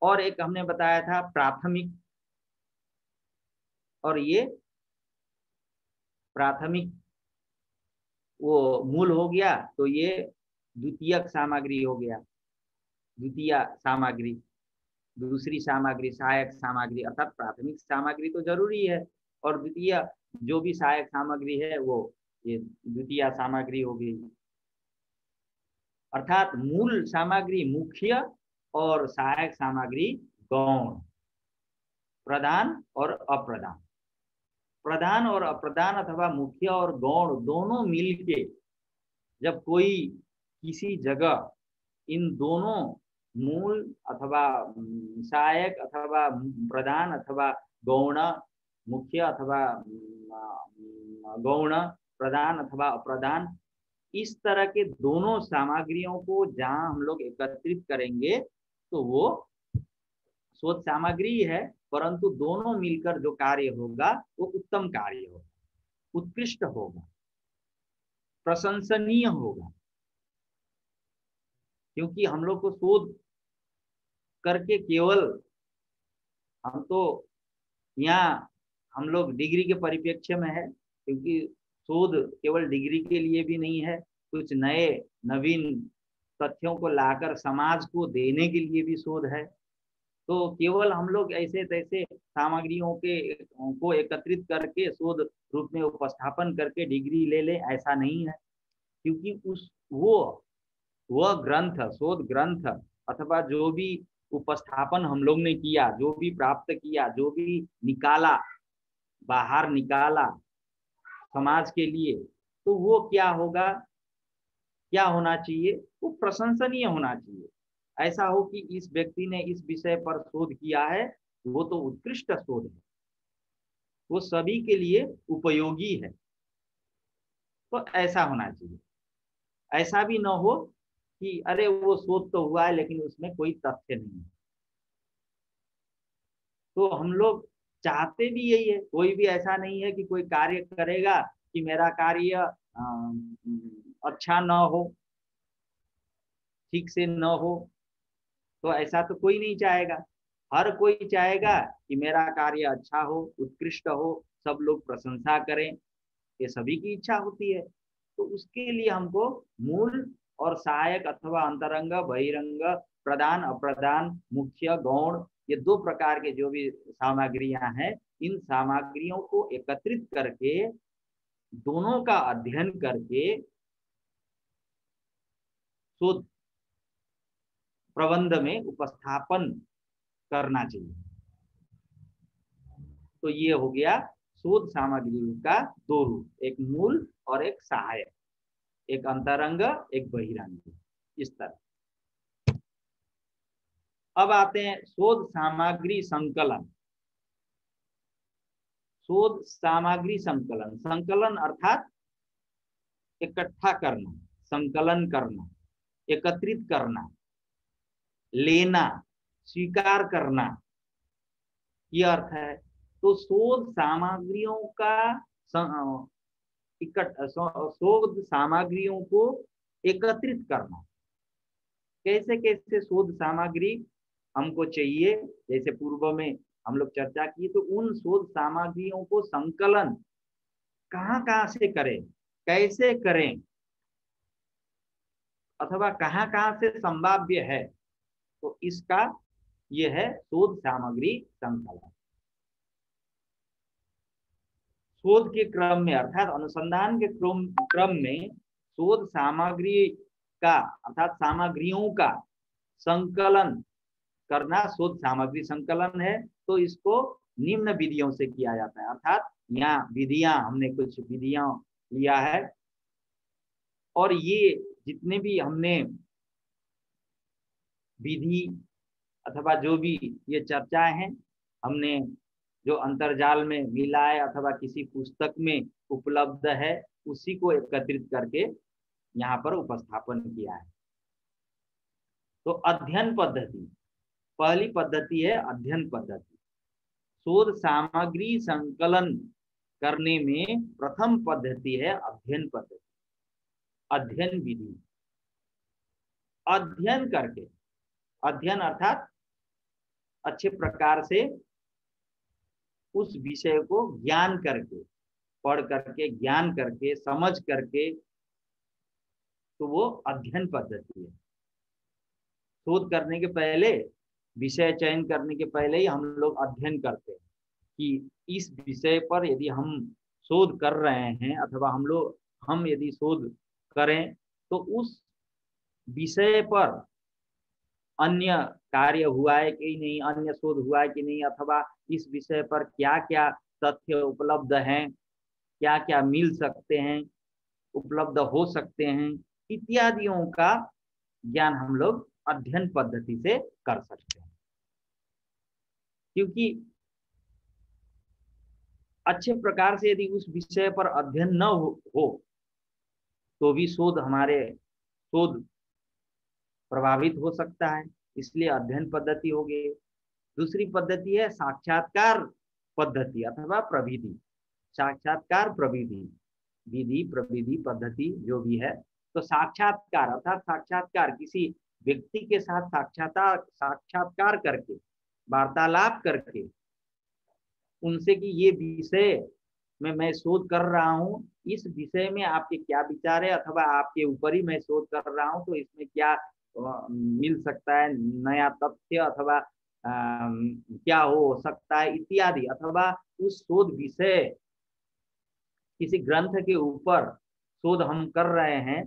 और एक हमने बताया था प्राथमिक, और ये प्राथमिक वो मूल हो गया, तो ये द्वितीयक सामग्री हो गया, द्वितीय सामग्री, दूसरी सामग्री सहायक सामग्री। अर्थात प्राथमिक सामग्री तो जरूरी है और द्वितीय जो भी सहायक सामग्री है वो ये द्वितीय सामग्री हो गई। अर्थात मूल सामग्री मुख्य और सहायक सामग्री गौण, प्रधान और अप्रधान। प्रधान और अप्रधान अथवा मुख्य और गौण दोनों मिलके जब कोई किसी जगह इन दोनों मूल अथवा सहायक अथवा प्रधान अथवा गौण, मुख्य अथवा गौण, प्रधान अथवा अप्रधान, इस तरह के दोनों सामग्रियों को जहां हम लोग एकत्रित करेंगे तो वो शोध सामग्री है, परंतु दोनों मिलकर जो कार्य होगा वो उत्तम कार्य होगा, उत्कृष्ट होगा, प्रशंसनीय होगा। क्योंकि हम लोग को शोध करके केवल, हम तो यहाँ हम लोग डिग्री के परिप्रेक्ष्य में है, क्योंकि शोध केवल डिग्री के लिए भी नहीं है, कुछ नए नवीन तथ्यों को लाकर समाज को देने के लिए भी शोध है। तो केवल हम लोग ऐसे तैसे सामग्रियों के को एकत्रित करके शोध रूप में उपस्थापन करके डिग्री ले ले, ऐसा नहीं है। क्योंकि उस वह ग्रंथ, शोध ग्रंथ अथवा जो भी उपस्थापन हम लोग ने किया, जो भी प्राप्त किया, जो भी निकाला, बाहर निकाला समाज के लिए, तो वो क्या होगा, क्या होना चाहिए, वो प्रशंसनीय होना चाहिए। ऐसा हो कि इस व्यक्ति ने इस विषय पर शोध किया है, वो तो उत्कृष्ट शोध है, वो सभी के लिए उपयोगी है। तो ऐसा होना चाहिए। ऐसा भी न हो कि अरे वो शोध तो हुआ है लेकिन उसमें कोई तथ्य नहीं है। तो हम लोग चाहते भी यही है। कोई भी ऐसा नहीं है कि कोई कार्य करेगा कि मेरा कार्य अच्छा न हो, ठीक से न हो, तो ऐसा तो कोई नहीं चाहेगा। हर कोई चाहेगा कि मेरा कार्य अच्छा हो, उत्कृष्ट हो, सब लोग प्रशंसा करें, ये सभी की इच्छा होती है। तो उसके लिए हमको मूल और सहायक अथवा अंतरंग, बहिरंग, प्रदान अप्रदान, मुख्य गौण, ये दो प्रकार के जो भी सामग्रियां हैं, इन सामग्रियों को एकत्रित करके, दोनों का अध्ययन करके शोध प्रबंध में उपस्थापन करना चाहिए। तो ये हो गया शोध सामग्री का दो रूप, एक मूल और एक सहायक, एक अंतरंग, एक बहिरंग, इस तरह। अब आते हैं शोध सामग्री संकलन। शोध सामग्री संकलन, संकलन अर्थात इकट्ठा करना, संकलन करना, एकत्रित करना, लेना, स्वीकार करना, यह अर्थ है। तो शोध सामग्रियों का शोध सामग्रियों को एकत्रित करना। कैसे कैसे शोध सामग्री हमको चाहिए, जैसे पूर्व में हम लोग चर्चा की, तो उन शोध सामग्रियों को संकलन कहाँ कहाँ से करें, कैसे करें, अथवा कहाँ कहाँ से संभाव्य है, तो इसका यह है शोध सामग्री संकलन। शोध के क्रम में अर्थात अनुसंधान के क्रम में शोध सामग्री का अर्थात सामग्रियों का संकलन करना शोध सामग्री संकलन है। तो इसको निम्न विधियों से किया जाता है, अर्थात यहाँ विधियां, हमने कुछ विधियां लिया है, और ये जितने भी हमने विधि अथवा जो भी ये चर्चाएं हैं, हमने जो अंतर्जाल में मिला है अथवा किसी पुस्तक में उपलब्ध है, उसी को एकत्रित करके यहाँ पर उपस्थापन किया है। तो अध्ययन पद्धति, पहली पद्धति है अध्ययन पद्धति। शोध सामग्री संकलन करने में प्रथम पद्धति है अध्ययन पद्धति, अध्ययन विधि। अध्ययन करके, अध्ययन अर्थात अच्छे प्रकार से उस विषय को ज्ञान करके, पढ़ करके, ज्ञान करके, समझ करके, तो वो अध्ययन पद्धति है। शोध करने के पहले, विषय चयन करने के पहले ही हम लोग अध्ययन करते हैं कि इस विषय पर यदि हम शोध कर रहे हैं अथवा हम यदि शोध करें, तो उस विषय पर अन्य कार्य हुआ है कि नहीं, अन्य शोध हुआ है कि नहीं, अथवा इस विषय पर क्या क्या तथ्य उपलब्ध हैं, क्या क्या मिल सकते हैं, उपलब्ध हो सकते हैं, इत्यादियों का ज्ञान हम लोग अध्ययन पद्धति से कर सकते हैं। क्योंकि अच्छे प्रकार से यदि उस विषय पर अध्ययन न हो तो भी शोध प्रभावित हो सकता है, इसलिए अध्ययन पद्धति हो गई। दूसरी पद्धति है साक्षात्कार पद्धति अथवा प्रविधि। साक्षात्कार प्रविधि, विधि प्रविधि पद्धति जो भी है, तो साक्षात्कार अर्थात साक्षात्कार, किसी व्यक्ति के साथ साक्षात्कार करके, वार्तालाप करके उनसे कि ये विषय में मैं शोध कर रहा हूँ, इस विषय में आपके क्या विचार है, अथवा आपके ऊपर ही मैं शोध कर रहा हूँ, तो इसमें क्या मिल सकता है नया तथ्य, अथवा क्या हो सकता है इत्यादि, अथवा उस शोध विषय किसी ग्रंथ के ऊपर शोध हम कर रहे हैं,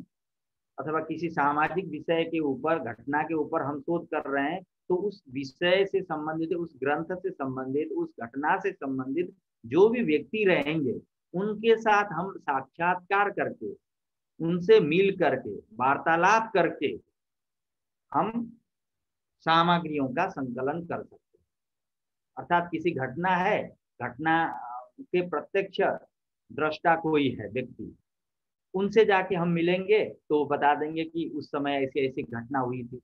अथवा किसी सामाजिक विषय के ऊपर, घटना के ऊपर हम शोध कर रहे हैं, तो उस विषय से संबंधित, उस ग्रंथ से संबंधित, उस घटना से संबंधित जो भी व्यक्ति रहेंगे उनके साथ हम साक्षात्कार करके, उनसे मिल करके, वार्तालाप करके हम सामग्रियों का संकलन कर सकते हैं। अर्थात किसी घटना है, घटना के प्रत्यक्ष दृष्टा कोई है व्यक्ति, उनसे जाके हम मिलेंगे तो बता देंगे कि उस समय ऐसी ऐसी घटना हुई थी,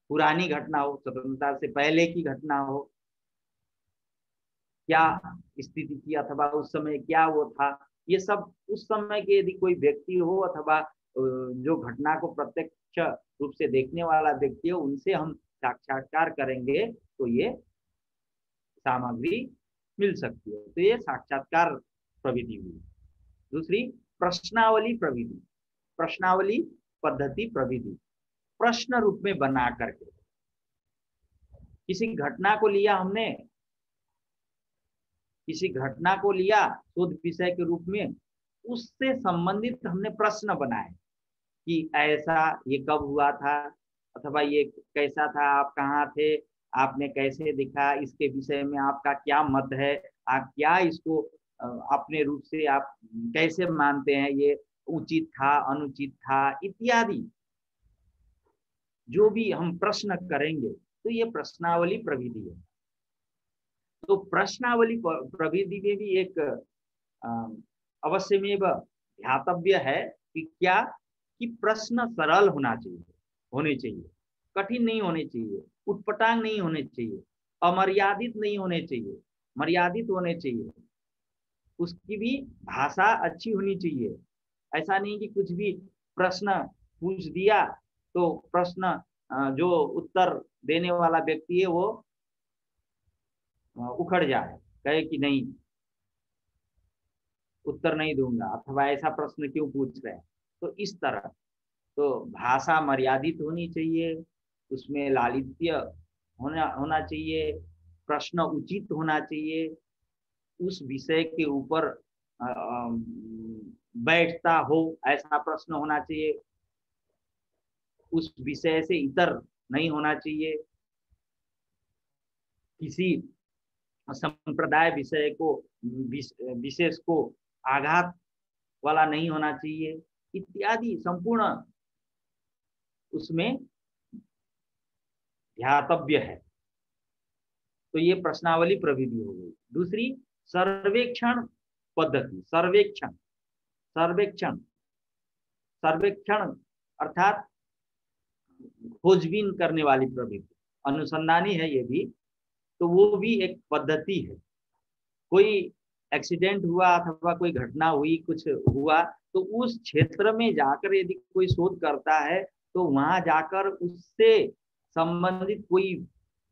पुरानी घटना हो, स्वतंत्रता से पहले की घटना हो, क्या स्थिति थी, अथवा उस समय क्या वो था, ये सब उस समय के यदि कोई व्यक्ति हो, अथवा जो घटना को प्रत्यक्ष रूप से देखने वाला व्यक्ति हो, उनसे हम साक्षात्कार करेंगे तो ये सामग्री मिल सकती है। तो ये साक्षात्कार प्रविधि हुई। दूसरी प्रश्नावली प्रविधि, प्रश्नावली पद्धति प्रविधि, प्रश्न रूप में बना करके किसी घटना को लिया, हमने किसी घटना को लिया शोध विषय के रूप में, उससे संबंधित हमने प्रश्न बनाए कि ऐसा ये कब हुआ था, अथवा ये कैसा था, आप कहाँ थे, आपने कैसे देखा, इसके विषय में आपका क्या मत है, आप क्या इसको अपने रूप से आप कैसे मानते हैं, ये उचित था, अनुचित था, इत्यादि जो भी हम प्रश्न करेंगे, तो ये प्रश्नावली प्रविधि है। तो प्रश्नावली प्रविधि में भी एक अवश्यमेव ध्यातव्य है कि क्या, कि प्रश्न सरल होने चाहिए, कठिन नहीं होने चाहिए, उटपटांग नहीं होने चाहिए, अमर्यादित नहीं होने चाहिए, मर्यादित होने चाहिए, उसकी भी भाषा अच्छी होनी चाहिए। ऐसा नहीं कि कुछ भी प्रश्न पूछ दिया तो प्रश्न जो उत्तर देने वाला व्यक्ति है वो उखड़ जाए, कहे कि नहीं उत्तर नहीं दूंगा, अथवा ऐसा प्रश्न क्यों पूछ रहे हैं। तो इस तरह तो भाषा मर्यादित होनी चाहिए, उसमें लालित्य होना चाहिए, प्रश्न उचित होना चाहिए, उस विषय के ऊपर बैठता हो ऐसा प्रश्न होना चाहिए, उस विषय से इतर नहीं होना चाहिए, किसी संप्रदाय विषय को विशेष को आघात वाला नहीं होना चाहिए, इत्यादि संपूर्ण उसमें ध्यातव्य है। तो ये प्रश्नावली प्रविधि हो गई। दूसरी सर्वेक्षण पद्धति, सर्वेक्षण सर्वेक्षण सर्वेक्षण अर्थात खोजबीन करने वाली प्रविधि, अनुसंधानी है ये भी, तो वो भी एक पद्धति है। कोई एक्सीडेंट हुआ अथवा कोई घटना हुई, कुछ हुआ, तो उस क्षेत्र में जाकर यदि कोई शोध करता है तो वहां जाकर उससे संबंधित कोई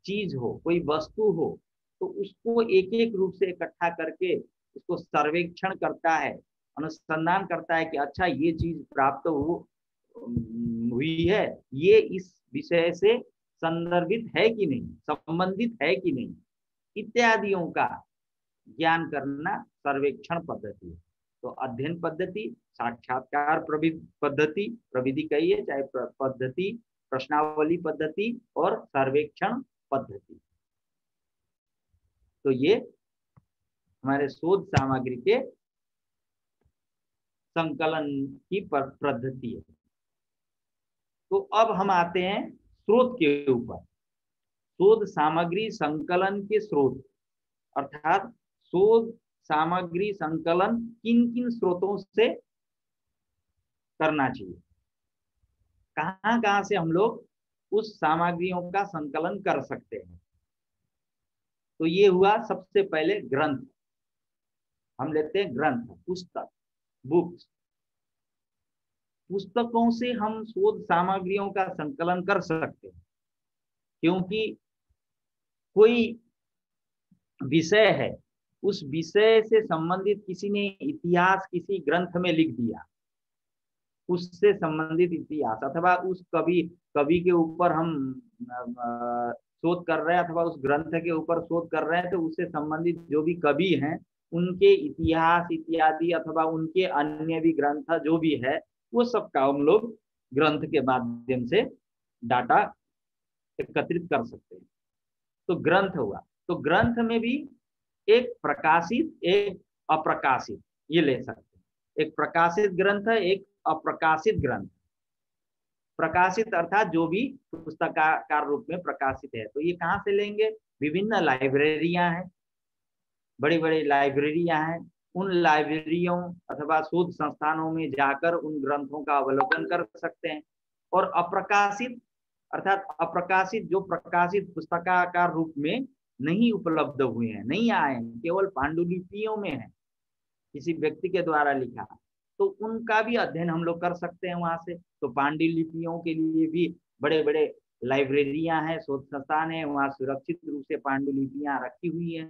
चीज हो, कोई वस्तु हो, तो उसको एक एक रूप से इकट्ठा करके उसको सर्वेक्षण करता है, अनुसंधान करता है कि अच्छा ये चीज प्राप्त हुई है, ये इस विषय से संदर्भित है कि नहीं, संबंधित है कि नहीं, इत्यादियों का ज्ञान करना सर्वेक्षण पद्धति है। तो अध्ययन पद्धति, साक्षात्कार पद्धति, प्रविधि कहिए चाहे पद्धति, प्रश्नावली पद्धति और सर्वेक्षण पद्धति, तो ये हमारे शोध सामग्री के संकलन की पद्धति है। तो अब हम आते हैं स्रोत के ऊपर। शोध सामग्री संकलन के स्रोत, अर्थात शोध सामग्री संकलन किन किन स्रोतों से करना चाहिए, कहां कहां से हम लोग उस सामग्रियों का संकलन कर सकते हैं। तो ये हुआ सबसे पहले ग्रंथ, हम लेते हैं ग्रंथ, पुस्तक, बुक्स। पुस्तकों से हम शोध सामग्रियों का संकलन कर सकते हैं, क्योंकि कोई विषय है, उस विषय से संबंधित किसी ने इतिहास किसी ग्रंथ में लिख दिया, उससे संबंधित इतिहास, अथवा उस कवि कवि के ऊपर हम शोध कर रहे हैं, अथवा उस ग्रंथ के ऊपर शोध कर रहे हैं, तो उससे संबंधित जो भी कवि हैं उनके इतिहास इत्यादि, अथवा उनके अन्य भी ग्रंथ जो भी है, वो सब का हम लोग ग्रंथ के माध्यम से डाटा एकत्रित कर सकते हैं। तो ग्रंथ हुआ। तो ग्रंथ में भी एक प्रकाशित एक अप्रकाशित ये ले सकते हैं। एक प्रकाशित ग्रंथ है, एक अप्रकाशित ग्रंथ। प्रकाशित अर्थात जो भी पुस्तकाकार रूप में प्रकाशित है। तो ये कहाँ से लेंगे? विभिन्न लाइब्रेरियां हैं, बड़ी बड़ी लाइब्रेरियां हैं, उन लाइब्रेरियों अथवा शोध संस्थानों में जाकर उन ग्रंथों का अवलोकन कर सकते हैं। और अप्रकाशित अर्थात अप्रकाशित जो प्रकाशित पुस्तकाकार रूप में नहीं उपलब्ध हुए हैं, नहीं आए हैं, केवल पांडुलिपियों में है, किसी व्यक्ति के द्वारा लिखा, तो उनका भी अध्ययन हम लोग कर सकते हैं वहां से। तो पांडुलिपियों के लिए भी बड़े बड़े लाइब्रेरियां हैं, शोध संस्थान है, वहाँ सुरक्षित रूप से पांडुलिपियां रखी हुई हैं।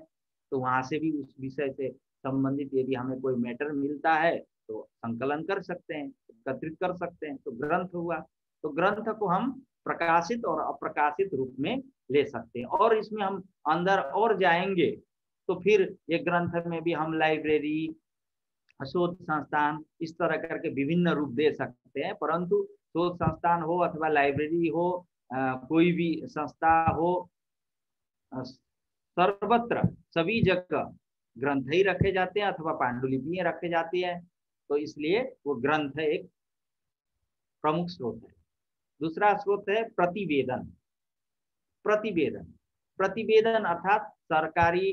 तो वहां से भी उस विषय से संबंधित यदि हमें कोई मैटर मिलता है तो संकलन कर सकते हैं, एकत्रित कर सकते हैं। तो ग्रंथ हुआ। तो ग्रंथ को हम प्रकाशित और अप्रकाशित रूप में ले सकते हैं। और इसमें हम अंदर और जाएंगे तो फिर ये ग्रंथ में भी हम लाइब्रेरी, शोध संस्थान, इस तरह करके विभिन्न रूप दे सकते हैं। परंतु शोध संस्थान हो अथवा लाइब्रेरी हो, कोई भी संस्था हो, सर्वत्र सभी जगह ग्रंथ ही रखे जाते हैं अथवा पांडुलिपियां रखे जाती है। तो इसलिए वो ग्रंथ एक प्रमुख स्रोत है। दूसरा स्रोत है प्रतिवेदन। प्रतिवेदन प्रतिवेदन अर्थात सरकारी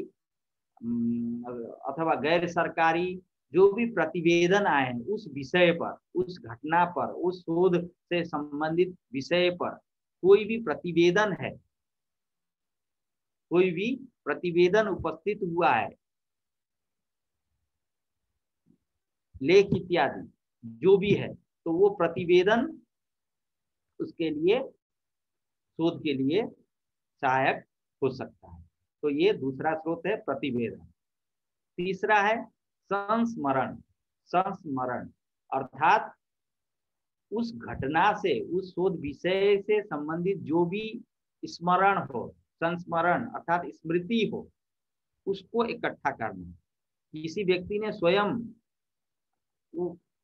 अथवा गैर सरकारी जो भी प्रतिवेदन आए हैं उस विषय पर, उस घटना पर, उस शोध से संबंधित विषय पर कोई भी प्रतिवेदन है, कोई भी प्रतिवेदन उपस्थित हुआ है, लेख इत्यादि जो भी है, तो वो प्रतिवेदन उसके लिए, शोध के लिए सहायक हो सकता है। तो ये दूसरा स्रोत है प्रतिवेदन। तीसरा है संस्मरण। संस्मरण अर्थात उस घटना से, उस शोध विषय से संबंधित जो भी स्मरण हो, संस्मरण अर्थात स्मृति हो, उसको इकट्ठा करना। किसी व्यक्ति ने स्वयं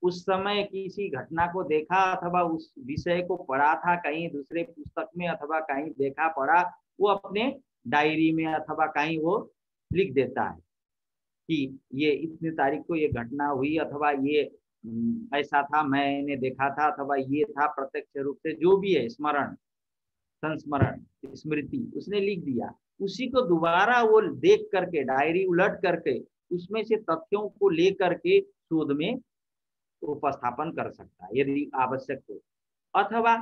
उस समय किसी घटना को देखा अथवा उस विषय को पढ़ा था कहीं दूसरे पुस्तक में अथवा कहीं देखा पढ़ा, वो अपने डायरी में अथवा कहीं वो लिख देता है कि ये इतनी तारीख को ये घटना हुई, अथवा ये ऐसा था, मैंने देखा था, अथवा ये था प्रत्यक्ष रूप से, जो भी है स्मरण, संस्मरण, स्मृति उसने लिख दिया। उसी को दोबारा वो देख करके, डायरी उलट करके उसमें से तथ्यों को लेकर के शोध में उपस्थापन कर सकता है यदि आवश्यक हो। अथवा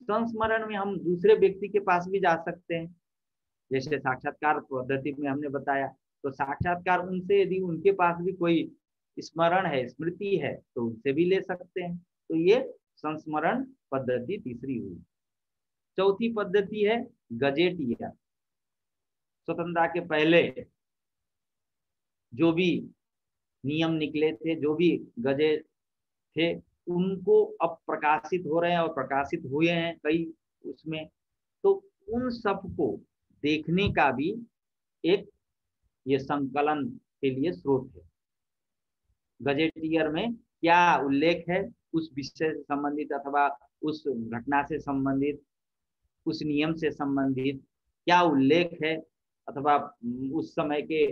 संस्मरण में हम दूसरे व्यक्ति के पास भी जा सकते हैं, जैसे साक्षात्कार पद्धति में हमने बताया। तो साक्षात्कार उनसे, यदि उनके पास भी कोई स्मरण है, स्मृति है, तो उनसे भी ले सकते हैं। तो ये संस्मरण पद्धति तीसरी हुई। चौथी पद्धति है गजेटियर। स्वतंत्रता के पहले जो भी नियम निकले थे, जो भी गजे थे, उनको अब प्रकाशित हो रहे हैं और प्रकाशित हुए हैं कई उसमें। तो उन सब को देखने का भी एक ये संकलन के लिए स्रोत है। गजेटियर में क्या उल्लेख है उस विषय से संबंधित अथवा उस घटना से संबंधित, उस नियम से संबंधित क्या उल्लेख है, अथवा उस समय के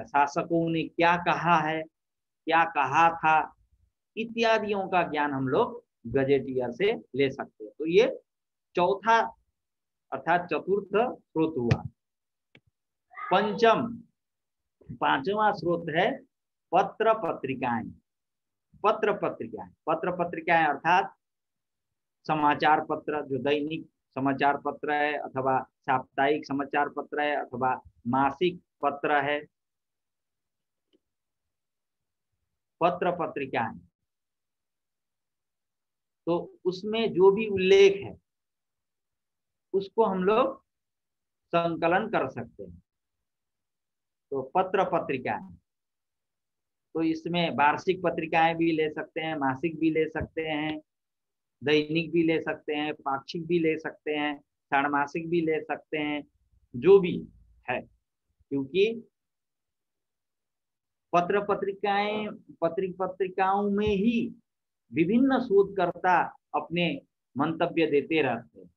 शासकों ने क्या कहा है, क्या कहा था, इत्यादियों का ज्ञान हम लोग गजेटियर से ले सकते हैं। तो ये चौथा अर्थात चतुर्थ स्रोत हुआ। पंचम, पांचवा स्रोत है पत्र पत्रिकाएं। पत्र पत्रिकाएं, पत्र पत्रिकाएं अर्थात समाचार पत्र, जो दैनिक समाचार पत्र है अथवा साप्ताहिक समाचार पत्र है अथवा मासिक पत्र है, पत्र पत्रिकाएं। तो उसमें जो भी उल्लेख है उसको हम लोग संकलन कर सकते हैं। तो पत्र पत्रिकाएं, तो इसमें वार्षिक पत्रिकाएं भी ले सकते हैं, मासिक भी ले सकते हैं, दैनिक भी ले सकते हैं, पाक्षिक भी ले सकते हैं, षाण्मासिक भी ले सकते हैं, जो भी है। क्योंकि पत्रिकाओं में ही विभिन्न शोधकर्ता अपने मंतव्य देते रहते हैं,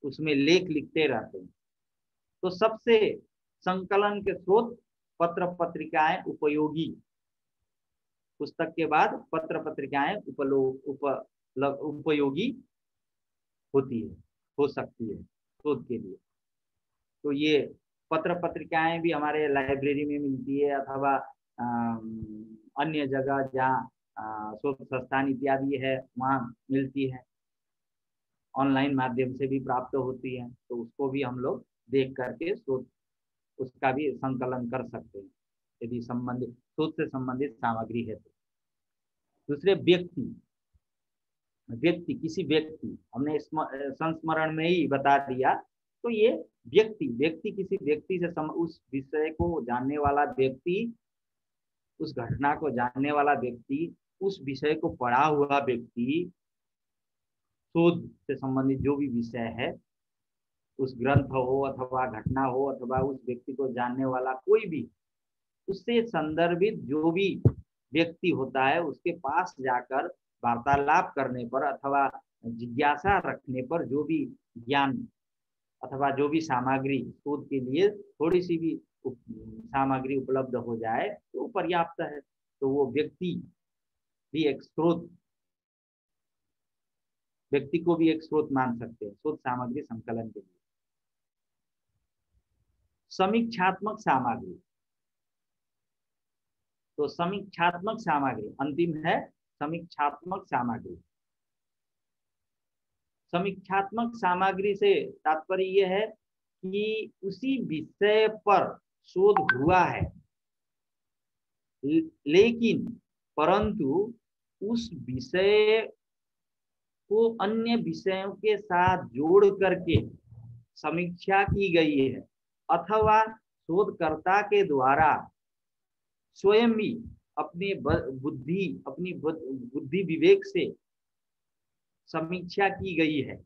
उसमें लेख लिखते रहते हैं। तो सबसे संकलन के स्रोत पत्र पत्रिकाएं उपयोगी, पुस्तक के बाद पत्र पत्रिकाएं उपयोगी होती है, हो सकती है शोध के लिए। तो ये पत्र पत्रिकाएं भी हमारे लाइब्रेरी में मिलती है, अथवा अन्य जगह जहाँ शोध संस्थान इत्यादि है वहाँ मिलती है, ऑनलाइन माध्यम से भी प्राप्त होती है। तो उसको भी हम लोग देख करके शोध उसका भी संकलन कर सकते हैं यदि संबंधित शोध से संबंधित सामग्री है तो। दूसरे व्यक्ति किसी व्यक्ति, हमने संस्मरण में ही बता दिया। तो ये व्यक्ति किसी व्यक्ति से उस विषय को जानने वाला व्यक्ति, उस घटना को जानने वाला व्यक्ति, उस विषय को पढ़ा हुआ व्यक्ति, शोध से संबंधित जो भी विषय है, उस ग्रंथ हो अथवा घटना हो अथवा उस व्यक्ति को जानने वाला कोई भी, उससे संदर्भित जो भी व्यक्ति होता है उसके पास जाकर वार्तालाप करने पर अथवा जिज्ञासा रखने पर जो भी ज्ञान अथवा जो भी सामग्री शोध के लिए थोड़ी सी भी सामग्री उपलब्ध हो जाए तो पर्याप्त है। तो वो व्यक्ति भी एक स्रोत, व्यक्ति को भी एक स्रोत मान सकते हैं शोध सामग्री संकलन के लिए। समीक्षात्मक सामग्री, तो समीक्षात्मक सामग्री अंतिम है। समीक्षात्मक सामग्री, समीक्षात्मक सामग्री से तात्पर्य यह है कि उसी विषय पर शोध हुआ है, लेकिन परंतु उस विषय को अन्य विषयों के साथ जोड़ करके समीक्षा की गई है, अथवा शोधकर्ता के द्वारा स्वयं भी अपनी बुद्धि विवेक से समीक्षा की गई है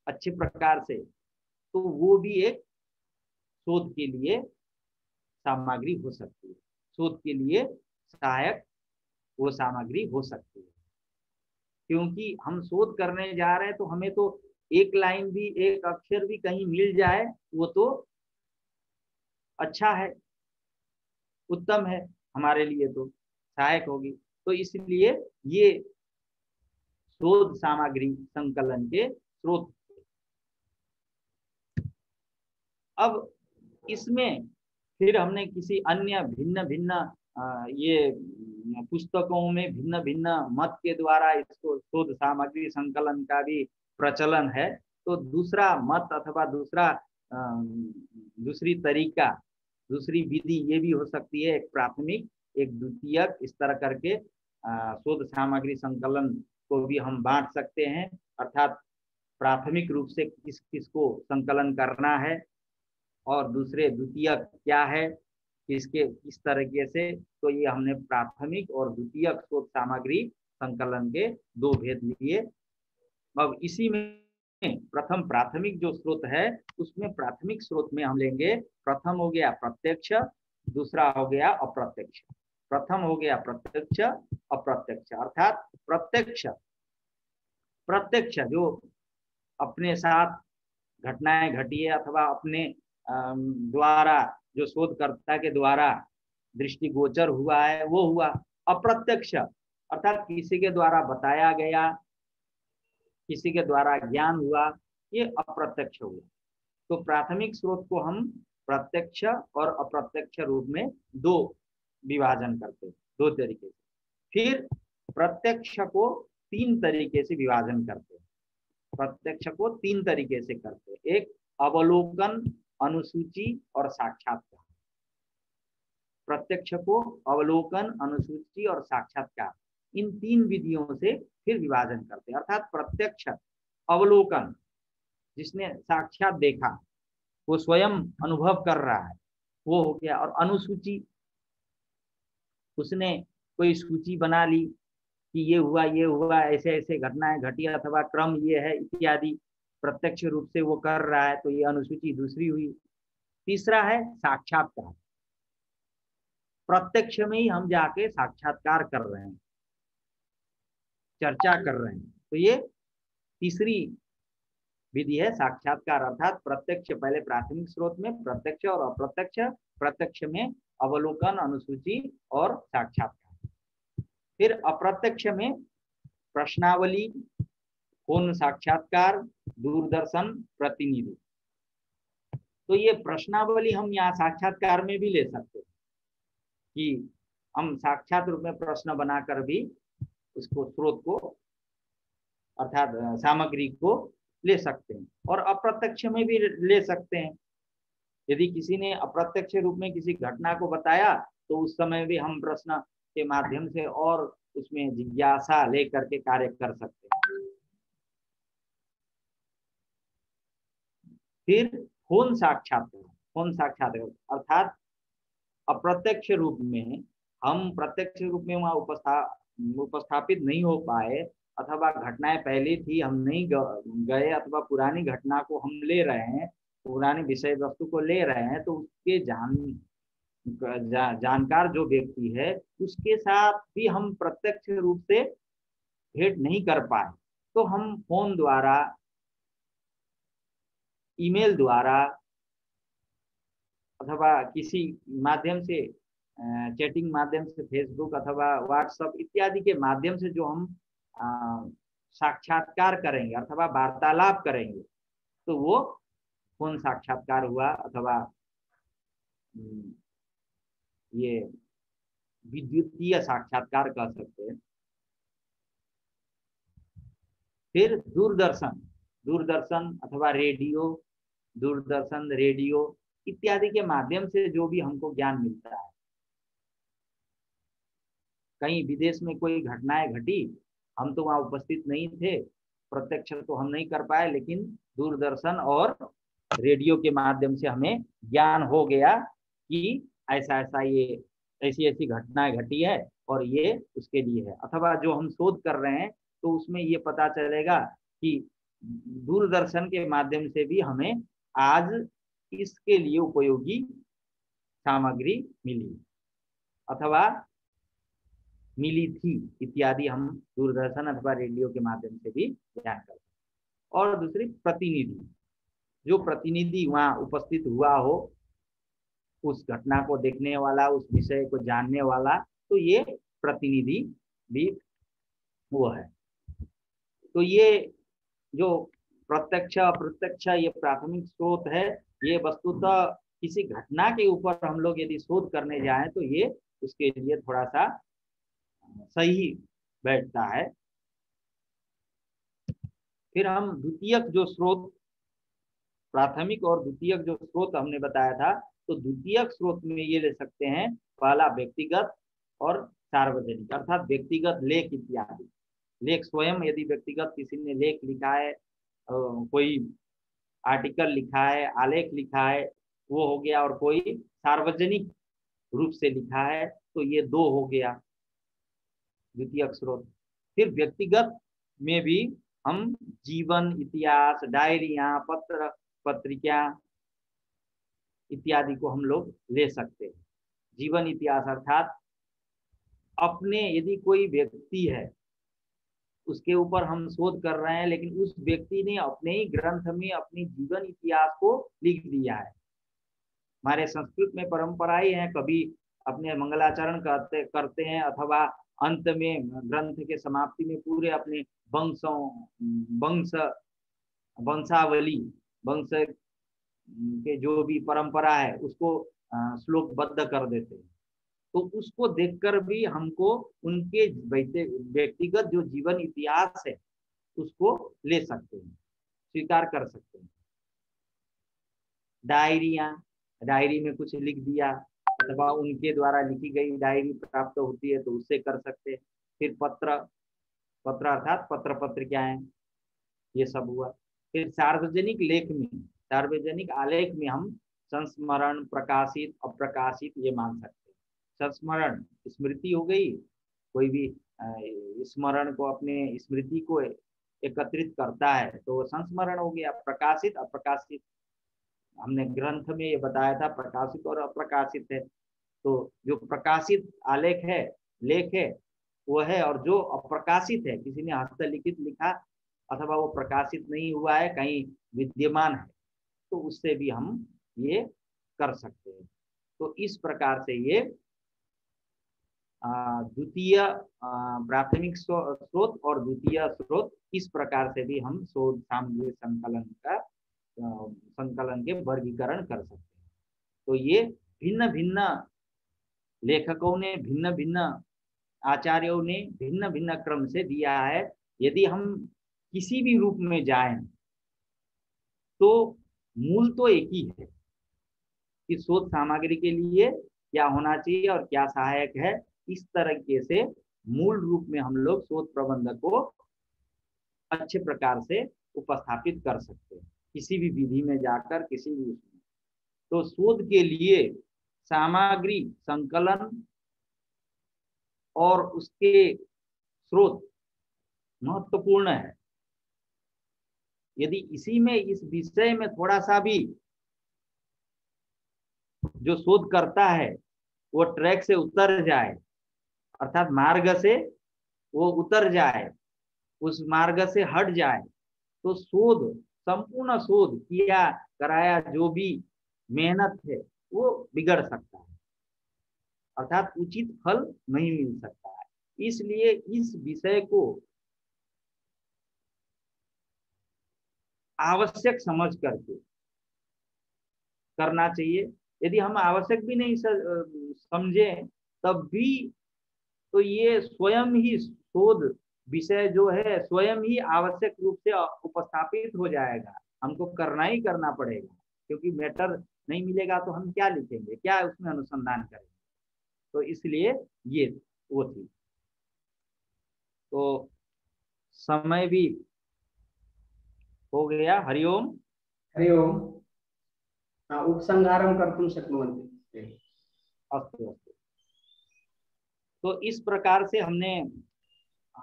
अच्छे प्रकार से, तो वो भी एक शोध के लिए सामग्री हो सकती है, शोध के लिए सहायक वो सामग्री हो सकती है। क्योंकि हम शोध करने जा रहे हैं तो हमें तो एक लाइन भी, एक अक्षर भी कहीं मिल जाए वो तो अच्छा है, उत्तम है, हमारे लिए तो सहायक होगी। तो इसलिए ये शोध सामग्री संकलन के स्रोत। अब इसमें फिर हमने किसी अन्य भिन्न भिन्न ये पुस्तकों में भिन्न भिन्न मत के द्वारा इसको शोध सामग्री संकलन का भी प्रचलन है। तो दूसरा मत अथवा दूसरी तरीका, दूसरी विधि ये भी हो सकती है, एक प्राथमिक एक द्वितीयक, इस तरह करके शोध सामग्री संकलन को भी हम बांट सकते हैं। अर्थात प्राथमिक रूप से किस किस को संकलन करना है और दूसरे द्वितीयक क्या है, किसके किस तरीके से। तो ये हमने प्राथमिक और द्वितीयक शोध सामग्री संकलन के दो भेद लिए। अब इसी में प्रथम प्राथमिक जो स्रोत है उसमें प्राथमिक स्रोत में हम लेंगे, प्रथम हो गया प्रत्यक्ष, दूसरा हो गया अप्रत्यक्ष। प्रथम हो गया प्रत्यक्ष, अप्रत्यक्ष। अर्थात प्रत्यक्ष जो अपने साथ घटनाएं घटी है अथवा अपने द्वारा जो शोधकर्ता के द्वारा दृष्टिगोचर हुआ है वो हुआ। अप्रत्यक्ष अर्थात किसी के द्वारा बताया गया, किसी के द्वारा ज्ञान हुआ, ये अप्रत्यक्ष हुआ। तो प्राथमिक स्रोत को हम प्रत्यक्ष और अप्रत्यक्ष रूप में दो विभाजन करते हैं, दो तरीके से। फिर प्रत्यक्ष को तीन तरीके से विभाजन करते हैं। प्रत्यक्ष को तीन तरीके से करते हैं, एक अवलोकन, अनुसूची और साक्षात्कार। प्रत्यक्ष को अवलोकन, अनुसूची और साक्षात्कार, इन तीन विधियों से फिर विभाजन करते हैं। अर्थात प्रत्यक्ष अवलोकन, जिसने साक्षात देखा, वो स्वयं अनुभव कर रहा है, वो हो गया। और अनुसूची, उसने कोई सूची बना ली कि ये हुआ, ऐसे ऐसे घटनाएं घटी अथवा क्रम ये है इत्यादि, प्रत्यक्ष रूप से वो कर रहा है, तो ये अनुसूची दूसरी हुई। तीसरा है साक्षात्कार, प्रत्यक्ष में ही हम जाके साक्षात्कार कर रहे हैं, चर्चा कर रहे हैं, तो ये तीसरी विधि है साक्षात्कार। अर्थात प्रत्यक्ष पहले प्राथमिक स्रोत में प्रत्यक्ष और अप्रत्यक्ष, प्रत्यक्ष में अवलोकन, अनुसूची और साक्षात्कार। फिर अप्रत्यक्ष में प्रश्नावली, फोन साक्षात्कार, दूरदर्शन, प्रतिनिधि। तो ये प्रश्नावली हम यहाँ साक्षात्कार में भी ले सकते हैं कि हम साक्षात रूप में प्रश्न बनाकर भी उसको, स्रोत को अर्थात सामग्री को ले सकते हैं। और अप्रत्यक्ष में भी ले सकते हैं। यदि किसी ने अप्रत्यक्ष रूप में किसी घटना को बताया तो उस समय भी हम प्रश्न के माध्यम से और उसमें जिज्ञासा लेकर के कार्य कर सकते हैं। फिर फोन साक्षात्कार, फोन साक्षात्कार अर्थात अप्रत्यक्ष रूप में हम प्रत्यक्ष रूप में वहां उपस्थापित नहीं हो पाए, अथवा घटनाएं पहले थी हम नहीं गए, अथवा पुरानी घटना को हम ले रहे हैं, पुरानी विषय वस्तु को ले रहे हैं, तो उसके जानकार जो व्यक्ति है उसके साथ भी हम प्रत्यक्ष रूप से भेंट नहीं कर पाए, तो हम फोन द्वारा, ईमेल द्वारा अथवा किसी माध्यम से, चैटिंग माध्यम से, फेसबुक अथवा व्हाट्सएप इत्यादि के माध्यम से जो हम साक्षात्कार करेंगे अथवा वार्तालाप करेंगे, तो वो फोन साक्षात्कार हुआ, अथवा ये विद्युतीय साक्षात्कार कह सकते हैं। फिर दूरदर्शन, दूरदर्शन अथवा रेडियो, दूरदर्शन, रेडियो इत्यादि के माध्यम से जो भी हमको ज्ञान मिलता है। कहीं विदेश में कोई घटनाएं घटी, हम तो वहां उपस्थित नहीं थे, प्रत्यक्ष तो हम नहीं कर पाए, लेकिन दूरदर्शन और रेडियो के माध्यम से हमें ज्ञान हो गया कि ऐसा ऐसा ये ऐसी ऐसी घटनाएं घटी है और ये उसके लिए है। अथवा जो हम शोध कर रहे हैं तो उसमें ये पता चलेगा कि दूरदर्शन के माध्यम से भी हमें आज इसके लिए उपयोगी सामग्री मिली अथवा मिली थी इत्यादि, हम दूरदर्शन अथवा रेडियो के माध्यम से भी जान करते हैं। और दूसरी प्रतिनिधि, जो प्रतिनिधि वहां उपस्थित हुआ हो, उस घटना को देखने वाला, उस विषय को जानने वाला, तो ये प्रतिनिधि भी वो है। तो ये जो प्रत्यक्ष अप्रत्यक्ष ये प्राथमिक स्रोत है, ये वस्तुतः किसी घटना के ऊपर हम लोग यदि शोध करने जाएं तो ये उसके लिए थोड़ा सा सही बैठता है। फिर हम द्वितीयक जो स्रोत, प्राथमिक और द्वितीयक जो स्रोत हमने बताया था, तो द्वितीयक स्रोत में ये ले सकते हैं, पहला व्यक्तिगत और सार्वजनिक, अर्थात व्यक्तिगत लेख इत्यादि। लेख स्वयं, यदि व्यक्तिगत किसी ने लेख लिखा है, कोई आर्टिकल लिखा है, आलेख लिखा है, वो हो गया। और कोई सार्वजनिक रूप से लिखा है, तो ये दो हो गया द्वितीयक स्रोत। फिर व्यक्तिगत में भी हम जीवन, इतिहास, डायरियां, पत्र पत्रिका इत्यादि को हम लोग ले सकते हैं। जीवन इतिहास अर्थात अपने, यदि कोई व्यक्ति है उसके ऊपर हम शोध कर रहे हैं, लेकिन उस व्यक्ति ने अपने ही ग्रंथ में अपनी जीवन इतिहास को लिख दिया है। हमारे संस्कृत में परंपरा ही है, कभी अपने मंगलाचरण करते हैं, अथवा अंत में ग्रंथ के समाप्ति में पूरे अपने वंशावली, वंश के जो भी परंपरा है उसको श्लोकबद्ध कर देते हैं। तो उसको देखकर भी हमको उनके व्यक्तिगत जो जीवन इतिहास है उसको ले सकते हैं, स्वीकार कर सकते हैं। डायरियां, डायरी में कुछ लिख दिया, अथवा उनके द्वारा लिखी गई डायरी प्राप्त होती है तो उससे कर सकते हैं। फिर पत्र, पत्र अर्थात पत्र पत्रिकाएं, ये सब हुआ। फिर सार्वजनिक लेख में, सार्वजनिक आलेख में हम संस्मरण, प्रकाशित, अप्रकाशित ये मान सकते हैं। संस्मरण स्मृति हो गई, कोई भी स्मरण को, अपने स्मृति को एकत्रित करता है तो वो संस्मरण हो गया। प्रकाशित, अप्रकाशित, हमने ग्रंथ में ये बताया था प्रकाशित और अप्रकाशित है। तो जो प्रकाशित आलेख है, लेख है, वो है, और जो अप्रकाशित है, किसी ने हस्तलिखित लिखा अथवा वो प्रकाशित नहीं हुआ है, कहीं विद्यमान है, तो उससे भी हम ये कर सकते हैं। तो इस प्रकार से ये द्वितीय प्राथमिक स्रोत और द्वितीय स्रोत, इस प्रकार से भी हम शोध सामग्री संकलन का संकलन के वर्गीकरण कर सकते हैं। तो ये भिन्न भिन्न लेखकों ने, भिन्न भिन्न आचार्यों ने भिन्न भिन्न क्रम से दिया है। यदि हम किसी भी रूप में जाएं तो मूल तो एक ही है कि शोध सामग्री के लिए क्या होना चाहिए और क्या सहायक है। इस तरीके से मूल रूप में हम लोग शोध प्रबंध को अच्छे प्रकार से उपस्थापित कर सकते हैं, किसी भी विधि में जाकर, किसी भी उसमें। तो शोध के लिए सामग्री संकलन और उसके स्रोत महत्वपूर्ण है। यदि इसी में, इस विषय में थोड़ा सा भी जो शोध करता है वो ट्रैक से उतर जाए, अर्थात मार्ग से वो उतर जाए, उस मार्ग से हट जाए, तो शोध, संपूर्ण शोध किया कराया जो भी मेहनत है वो बिगड़ सकता है, अर्थात उचित फल नहीं मिल सकता है। इसलिए इस विषय को आवश्यक समझ करके करना चाहिए। यदि हम आवश्यक भी नहीं समझे तब भी, तो ये स्वयं ही शोध विषय जो है स्वयं ही आवश्यक रूप से उपस्थापित हो जाएगा। हमको करना ही करना पड़ेगा, क्योंकि मैटर नहीं मिलेगा तो हम क्या लिखेंगे, क्या उसमें अनुसंधान करेंगे। तो इसलिए ये वो थी। तो समय भी हो गया। हरिओम। हरिओम। उपसंहारं कर्तुं शक्नुवन्ति। अस्तु अस्तु। तो इस प्रकार से हमने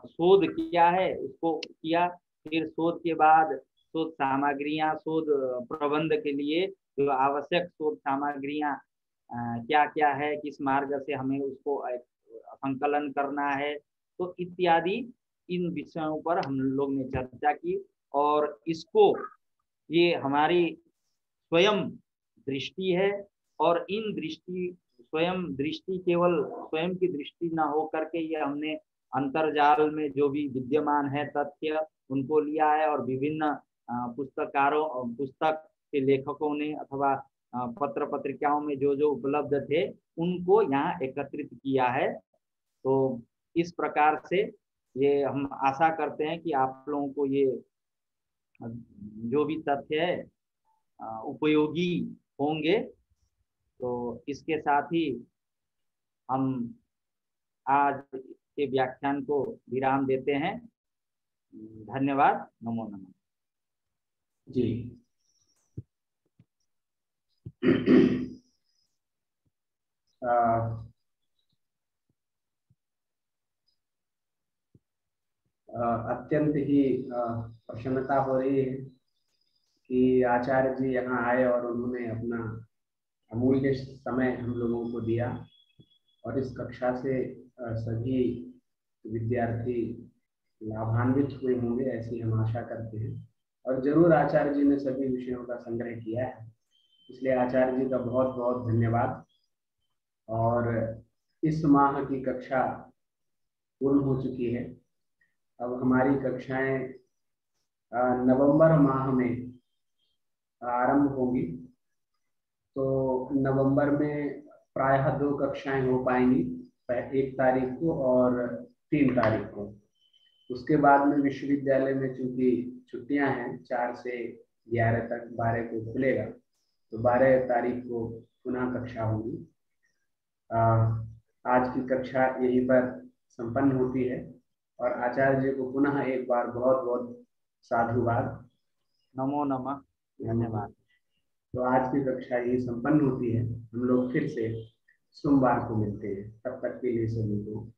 शोध किया है, उसको किया। फिर शोध के बाद शोध सामग्रियां, शोध प्रबंध के लिए जो आवश्यक शोध सामग्रियां क्या क्या है, किस मार्ग से हमें उसको संकलन करना है, तो इत्यादि इन विषयों पर हम लोग ने चर्चा की। और इसको, ये हमारी स्वयं दृष्टि है, और इन दृष्टि, स्वयं दृष्टि केवल स्वयं की दृष्टि न हो करके ये हमने अंतर्जाल में जो भी विद्यमान है तथ्य उनको लिया है, और विभिन्न पुस्तकारों, पुस्तक के लेखकों ने अथवा पत्र पत्रिकाओं में जो जो उपलब्ध थे उनको यहाँ एकत्रित किया है। तो इस प्रकार से ये हम आशा करते हैं कि आप लोगों को ये जो भी तथ्य है उपयोगी होंगे। तो इसके साथ ही हम आज के व्याख्यान को विराम देते हैं। धन्यवाद। नमो नमः। जी। अत्यंत ही प्रसन्नता हो रही है कि आचार्य जी यहाँ आए और उन्होंने अपना अमूल्य समय हम लोगों को दिया, और इस कक्षा से सभी विद्यार्थी लाभान्वित हुए होंगे, ऐसी हम आशा करते हैं। और जरूर आचार्य जी ने सभी विषयों का संग्रह किया है, इसलिए आचार्य जी का बहुत बहुत धन्यवाद। और इस माह की कक्षा पूर्ण हो चुकी है। अब हमारी कक्षाएं नवंबर माह में आरंभ होगी। तो नवंबर में प्रायः 2 कक्षाएं हो पाएंगी, 1 तारीख को और 3 तारीख को। उसके बाद में विश्वविद्यालय में चूंकि छुट्टियां हैं, 4 से 11 तक, 12 को खुलेगा, तो 12 तारीख को पुनः कक्षा होगी। आज की कक्षा यहीं पर संपन्न होती है। और आचार्य जी को पुनः एक बार बहुत बहुत साधुवाद। नमो नमः। धन्यवाद। तो आज की कक्षा यही संपन्न होती है। हम लोग फिर से सोमवार को मिलते हैं। तब तक के लिए सभी को